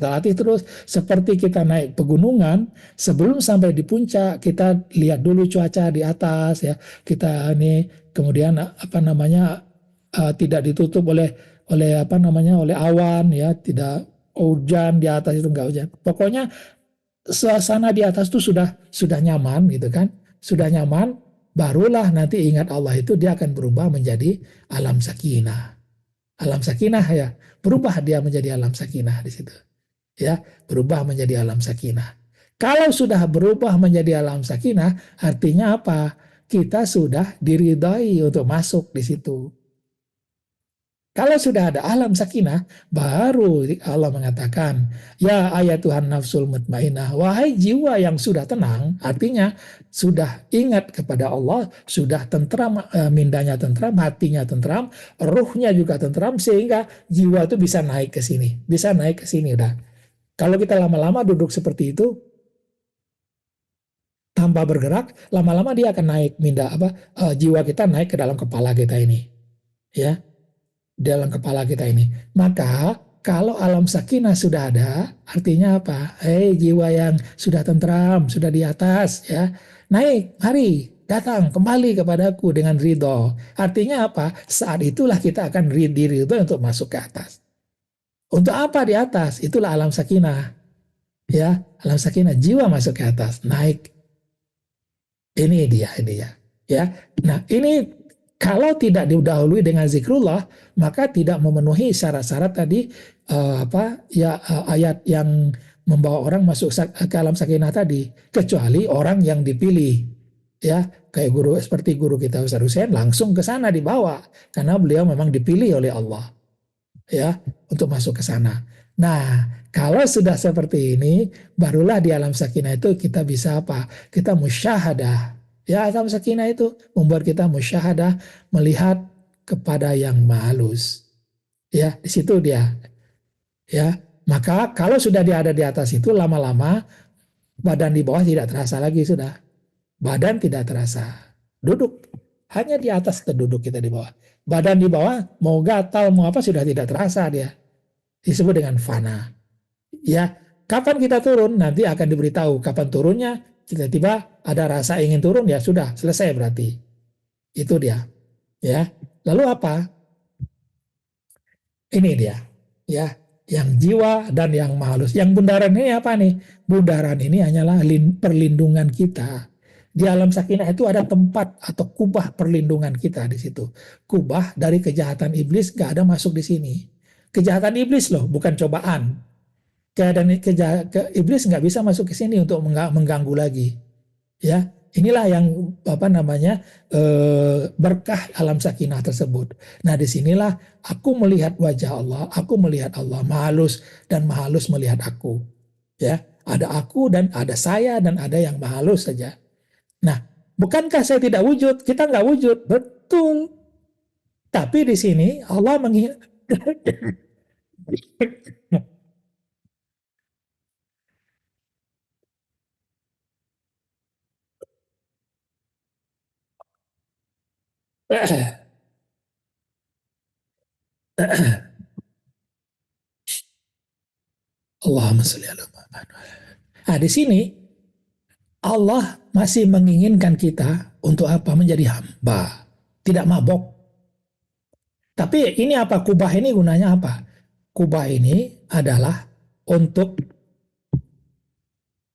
seperti kita naik pegunungan, sebelum sampai di puncak kita lihat dulu cuaca di atas ya, kita ini kemudian tidak ditutup oleh oleh awan ya, tidak hujan di atas itu, enggak hujan. Pokoknya suasana di atas itu sudah nyaman gitu kan, sudah nyaman, barulah nanti ingat Allah itu dia akan berubah menjadi alam sakinah. Alam sakinah ya, berubah dia menjadi alam sakinah di situ. Ya, berubah menjadi alam sakinah. Kalau sudah berubah menjadi alam sakinah, artinya apa? Kita sudah diridhai untuk masuk di situ. Kalau sudah ada alam sakinah, baru Allah mengatakan, ya ayat Tuhan nafsul mutmainah, wahai jiwa yang sudah tenang, artinya sudah ingat kepada Allah, sudah tentram, mindanya tentram, hatinya tentram, ruhnya juga tentram, sehingga jiwa itu bisa naik ke sini, udah. Kalau kita lama-lama duduk seperti itu, tanpa bergerak, lama-lama dia akan naik, jiwa kita naik ke dalam kepala kita ini, ya. Dalam kepala kita ini. Maka kalau alam sakinah sudah ada, artinya apa? Jiwa yang sudah tentram, sudah di atas, ya, naik, mari datang kembali kepadaku dengan ridho. Artinya apa? Saat itulah kita akan ridho untuk masuk ke atas. Untuk apa di atas? Itulah alam sakinah, ya, alam sakinah, jiwa masuk ke atas, naik. Ini dia, ya. Nah, ini kalau tidak didahului dengan zikrullah, maka tidak memenuhi syarat-syarat tadi, ayat yang membawa orang masuk ke alam sakinah tadi, kecuali orang yang dipilih, ya, kayak seperti guru kita Ustaz Hussein, langsung ke sana dibawa karena beliau memang dipilih oleh Allah, ya, untuk masuk ke sana. Nah, kalau sudah seperti ini, barulah di alam sakinah itu kita bisa apa? Kita musyahadah. Ya, alam sakinah itu membuat kita musyahadah, melihat kepada yang mahalus. Ya, di situ dia. Ya, maka kalau sudah dia ada di atas itu, lama-lama badan di bawah tidak terasa lagi sudah. Badan tidak terasa. Duduk. Hanya di atas terduduk kita di bawah. Badan di bawah mau gatal mau apa sudah tidak terasa dia. Disebut dengan fana. Ya, kapan kita turun nanti akan diberitahu kapan turunnya. Tiba-tiba ada rasa ingin turun, ya sudah selesai berarti. Itu dia. Ya. Lalu apa? Ini dia. Ya, yang jiwa dan yang mahalus. Yang bundaran ini apa nih? Bundaran ini hanyalah perlindungan kita. Di alam sakinah itu ada tempat atau kubah perlindungan kita di situ. Kubah dari kejahatan iblis gak ada masuk di sini. Kejahatan iblis loh, bukan cobaan. Iblis nggak bisa masuk ke sini untuk mengganggu lagi, ya. Inilah yang berkah alam sakinah tersebut. Nah, disinilah aku melihat wajah Allah, aku melihat Allah, mahalus dan mahalus melihat aku, ya. Ada aku dan ada saya dan ada yang mahalus saja. Nah, bukankah saya tidak wujud? Kita nggak wujud, betul. Tapi di sini Allah Allahumma sholli ala Muhammad. Nah, di sini Allah masih menginginkan kita untuk apa? Menjadi hamba, tidak mabok. Tapi ini apa? Kubah ini gunanya apa? Kubah ini adalah untuk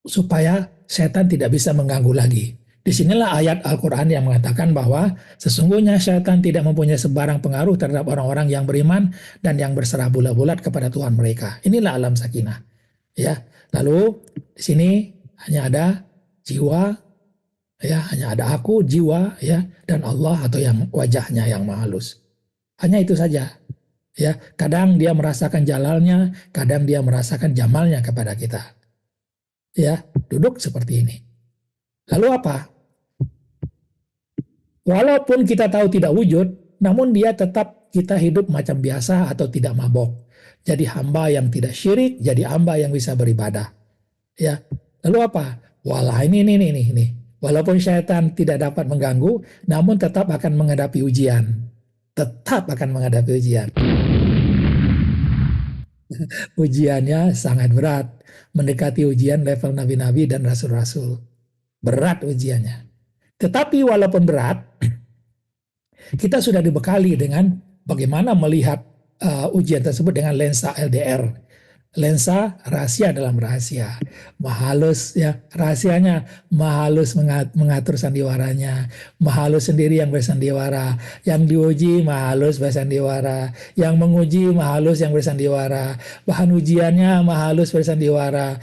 supaya setan tidak bisa mengganggu lagi. Disinilah ayat Al-Quran yang mengatakan bahwa sesungguhnya setan tidak mempunyai sebarang pengaruh terhadap orang-orang yang beriman dan yang berserah bulat-bulat kepada Tuhan mereka. Inilah alam sakinah. Ya, lalu di sini hanya ada jiwa, ya, hanya ada aku, jiwa, ya, dan Allah atau yang wajahnya yang mahalus. Hanya itu saja. Ya, kadang dia merasakan jalalnya, kadang dia merasakan jamalnya kepada kita. Ya, duduk seperti ini. Lalu apa? Walaupun kita tahu tidak wujud, namun dia tetap kita hidup macam biasa atau tidak mabok. Jadi hamba yang tidak syirik, jadi hamba yang bisa beribadah. Ya. Lalu apa? Walah ini. Walaupun syaitan tidak dapat mengganggu, namun tetap akan menghadapi ujian. Tetap akan menghadapi ujian. Ujiannya sangat berat. Mendekati ujian level nabi-nabi dan rasul-rasul. Berat ujiannya. Tetapi walaupun berat, kita sudah dibekali dengan bagaimana melihat ujian tersebut dengan lensa LDR. Lensa rahasia dalam rahasia. Mahalus, ya, rahasianya Mahalus mengatur sandiwaranya. Mahalus sendiri yang bersandiwara. Yang diuji Mahalus bersandiwara. Yang menguji Mahalus yang bersandiwara. Bahan ujiannya Mahalus bersandiwara.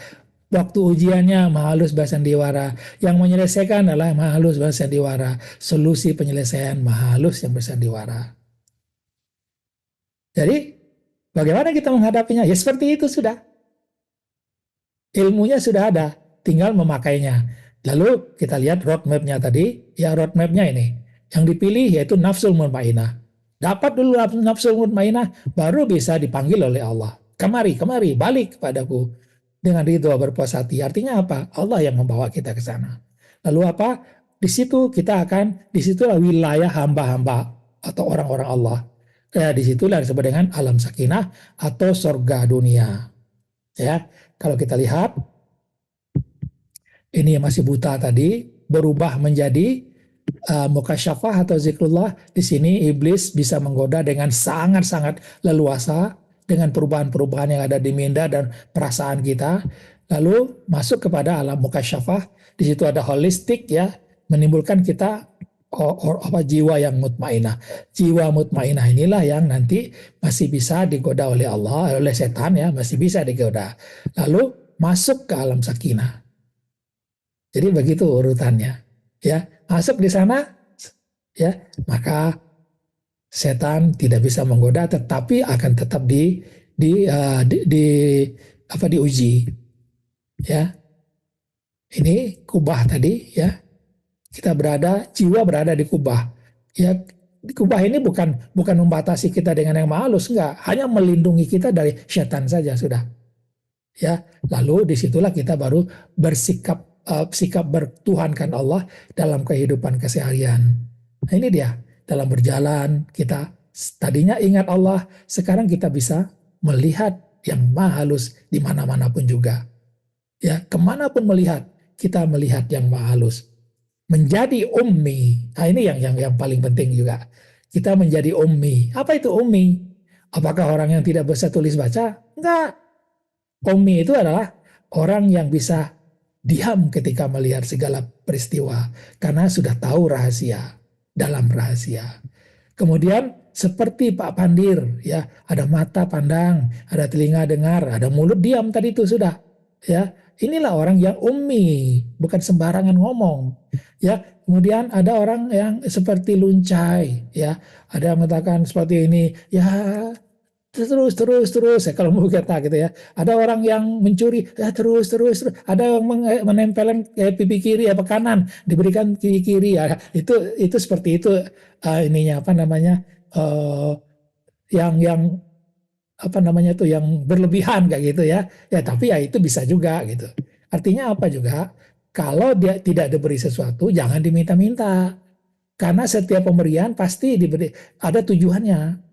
Waktu ujiannya Mahalus bersandiwara. Yang menyelesaikan adalah Mahalus bersandiwara. Solusi penyelesaian Mahalus yang bersandiwara. Jadi bagaimana kita menghadapinya? Ya seperti itu sudah. Ilmunya sudah ada, tinggal memakainya. Lalu kita lihat roadmap-nya tadi, ya roadmap-nya ini. Yang dipilih yaitu nafsul mutmainah. Dapat dulu nafsul mutmainah, baru bisa dipanggil oleh Allah. Kemari, kemari, balik kepadaku. Dengan ridho berpuas hati. Artinya apa? Allah yang membawa kita ke sana. Lalu apa? Di situ kita akan, disitulah wilayah hamba-hamba atau orang-orang Allah. Disitulah disebut dengan alam sakinah atau surga dunia. Ya, kalau kita lihat ini yang masih buta tadi berubah menjadi mukasyafah atau zikrullah. Di sini iblis bisa menggoda dengan sangat-sangat leluasa dengan perubahan-perubahan yang ada di minda dan perasaan kita. Lalu masuk kepada alam mukasyafah. Di situ ada holistik ya, menimbulkan kita jiwa yang mutmainah. Jiwa mutmainah inilah yang nanti masih bisa digoda oleh Allah, oleh setan ya, masih bisa digoda. Lalu masuk ke alam sakinah. Jadi begitu urutannya. Ya, masuk di sana ya, maka setan tidak bisa menggoda, tetapi akan tetap diuji. Ya, ini kubah tadi ya. Kita jiwa berada di kubah. Ya, di kubah ini bukan membatasi kita dengan yang halus, enggak. Hanya melindungi kita dari setan saja sudah. Ya, lalu disitulah kita baru sikap bertuhankan Allah dalam kehidupan keseharian. Nah, ini dia, dalam berjalan kita tadinya ingat Allah, sekarang kita bisa melihat yang maha halus di mana-mana pun juga. Ya, kemanapun melihat, kita melihat yang maha halus. Menjadi ummi. Nah, ini yang paling penting juga. Kita menjadi ummi. Apa itu ummi? Apakah orang yang tidak bisa tulis baca? Enggak. Ummi itu adalah orang yang bisa diam ketika melihat segala peristiwa karena sudah tahu rahasia, dalam rahasia. Kemudian seperti Pak Pandir ya, ada mata pandang, ada telinga dengar, ada mulut diam tadi itu sudah. Ya, inilah orang yang ummi, bukan sembarangan ngomong. Ya, kemudian ada orang yang seperti luncai, ya, ada yang mengatakan seperti ini, ya terus ya, kalau mau kata gitu ya. Ada orang yang mencuri, ya terus. Ada yang menempelkan pipi kiri apa kanan, diberikan pipi kiri ya. Itu seperti itu ininya apa namanya yang apa namanya tuh yang berlebihan kayak gitu ya. Ya tapi ya itu bisa juga gitu. Artinya apa juga? Kalau dia tidak diberi sesuatu, jangan diminta-minta. Karena setiap pemberian pasti ada tujuannya.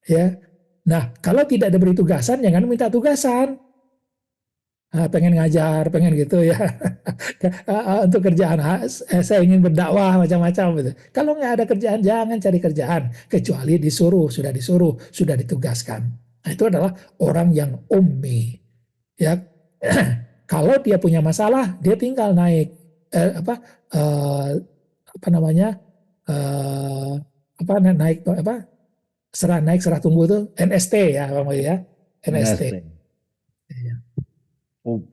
Ya. Nah, kalau tidak diberi tugasan, jangan minta tugasan. Pengen ngajar, pengen gitu ya. Untuk kerjaan, saya ingin berdakwah macam-macam gitu. Kalau nggak ada kerjaan, jangan cari kerjaan. Kecuali sudah disuruh, sudah ditugaskan. Nah, itu adalah orang yang ummi. Ya, kalau dia punya masalah, dia tinggal naik naik serah tunggu itu NST ya Bang Boy ya, NST. Iya. Oh,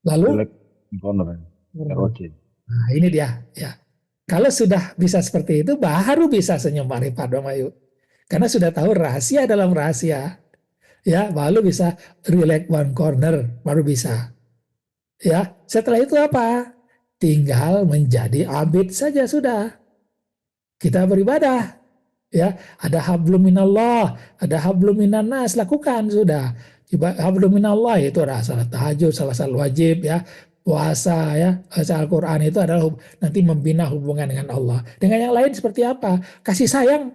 Lalu select corner. ROC. nah ini dia ya. Kalau sudah bisa seperti itu, baru bisa senyum marifat Bang Bayu. Karena sudah tahu rahasia dalam rahasia. Ya, baru bisa relax one corner, baru bisa. Ya, setelah itu apa? Tinggal menjadi abid saja sudah. Kita beribadah. Ya, ada hablum minallah, ada hablum minannas, lakukan sudah. Hablum minallah itu adalah salat tahajud, salat wajib ya, puasa ya, baca Al-Qur'an itu adalah nanti membina hubungan dengan Allah. Dengan yang lain seperti apa? Kasih sayang.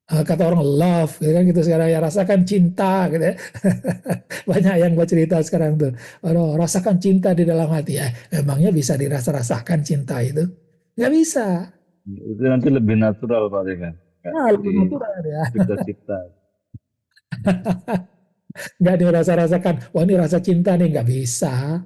Kata orang love gitu kan gitu sekarang ya, rasakan cinta gitu ya. Banyak yang buat cerita sekarang tuh. Rasakan cinta di dalam hati ya. Emangnya bisa rasakan cinta itu? Nggak bisa. Itu nanti lebih natural Pak kan? Nah, lebih natural ya. Cipta-cipta. Nggak dirasa-rasakan, wah ini rasa cinta nih, nggak bisa.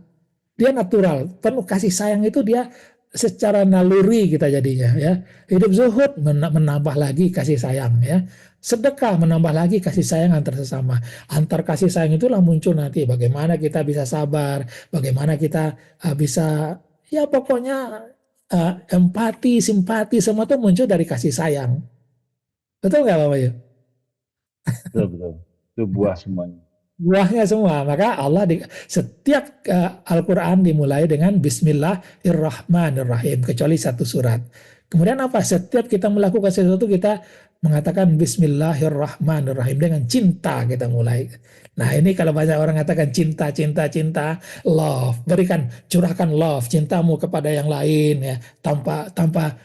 Dia natural, penuh kasih sayang itu dia secara naluri kita jadinya ya. Hidup zuhud menambah lagi kasih sayang ya. Sedekah menambah lagi kasih sayang antar sesama. Antar kasih sayang itulah muncul nanti bagaimana kita bisa sabar, bagaimana kita bisa ya pokoknya empati, simpati semua itu muncul dari kasih sayang. Betul nggak Bapak Bayu? betul, betul. Itu buah semuanya. Buahnya semua. Maka Allah setiap Al-Quran dimulai dengan Bismillahirrahmanirrahim, kecuali satu surat. Kemudian apa? Setiap kita melakukan sesuatu kita mengatakan Bismillahirrahmanirrahim, dengan cinta kita mulai. Nah ini kalau banyak orang katakan cinta, cinta, cinta, love, curahkan love, cintamu kepada yang lain ya, tanpa tanpa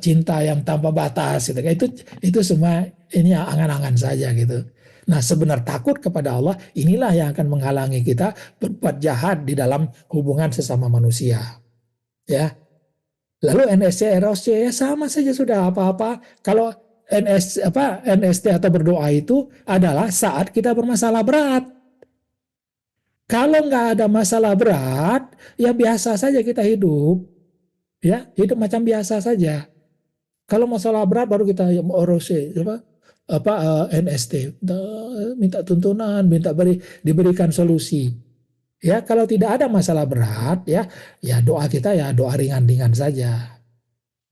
cinta yang tanpa batas gitu. Itu semua ini angan-angan saja gitu. Nah, sebenar takut kepada Allah inilah yang akan menghalangi kita berbuat jahat di dalam hubungan sesama manusia. Ya. Lalu NSC, ROC ya sama saja sudah apa-apa. Kalau NST atau berdoa itu adalah saat kita bermasalah berat. Kalau nggak ada masalah berat, ya biasa saja kita hidup. Ya, hidup macam biasa saja. Kalau masalah berat baru kita ROC, NST, minta tuntunan, diberikan solusi. Ya, kalau tidak ada masalah berat, ya doa kita ya doa ringan-ringan saja.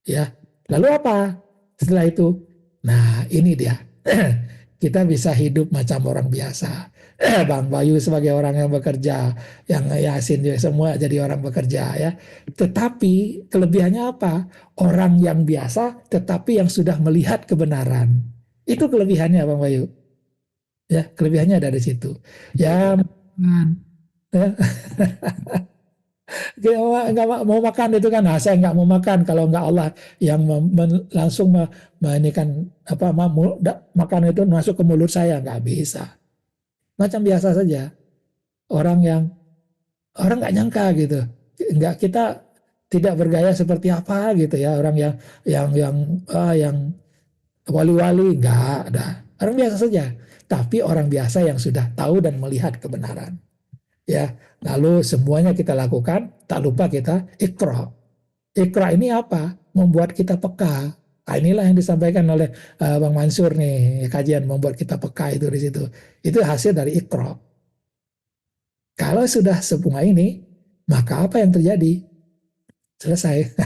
Ya, lalu apa setelah itu? Nah, ini dia. Kita bisa hidup macam orang biasa. Bang Bayu sebagai orang yang bekerja, yang Yasin juga semua jadi orang bekerja ya. Tetapi kelebihannya apa? Orang yang biasa tetapi yang sudah melihat kebenaran. Itu kelebihannya Bang Bayu. Ya, kelebihannya ada di situ. Ya, ya. Nggak mau makan itu kan, nah, saya nggak mau makan kalau nggak Allah yang langsung kan makan itu masuk ke mulut saya, nggak bisa. Macam biasa saja. Orang nggak nyangka gitu, nggak, kita tidak bergaya seperti apa gitu ya, orang yang wali-wali nggak ada, orang biasa saja. Tapi orang biasa yang sudah tahu dan melihat kebenaran. Ya, lalu semuanya kita lakukan, tak lupa kita Iqra. Iqra ini apa? Membuat kita peka. Nah, inilah yang disampaikan oleh Bang Mansur nih, kajian membuat kita peka itu di situ. Itu hasil dari Iqra. Kalau sudah semua ini, maka apa yang terjadi? Selesai.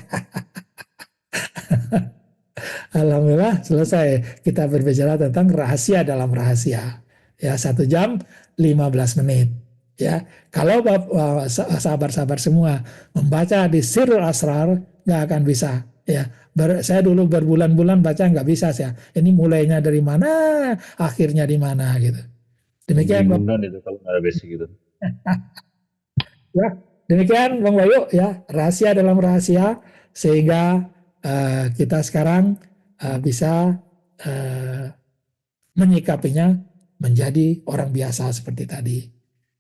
Alhamdulillah selesai. Kita berbicara tentang rahasia dalam rahasia. Ya, 1 jam 15 menit. Ya, kalau sahabat-sahabat semua membaca di Sirrul Asrar nggak akan bisa. Ya, saya dulu berbulan-bulan baca nggak bisa saya. Ini mulainya dari mana, akhirnya di mana gitu. Demikian Bang. Membingungkan itu kalau nggak ada basic gitu. Ya, demikian Bang Bayu ya, rahasia dalam rahasia sehingga kita sekarang bisa menyikapinya menjadi orang biasa seperti tadi.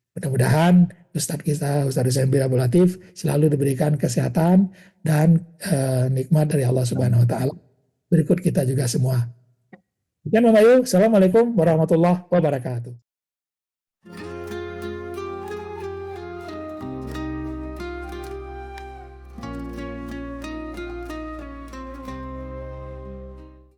Mudah-mudahan Ustadz Husain bin Abdul Latif selalu diberikan kesehatan dan nikmat dari Allah Subhanahu Wa Taala. Berikut kita juga semua. Demikian Bang Bayu, Assalamualaikum warahmatullahi wabarakatuh.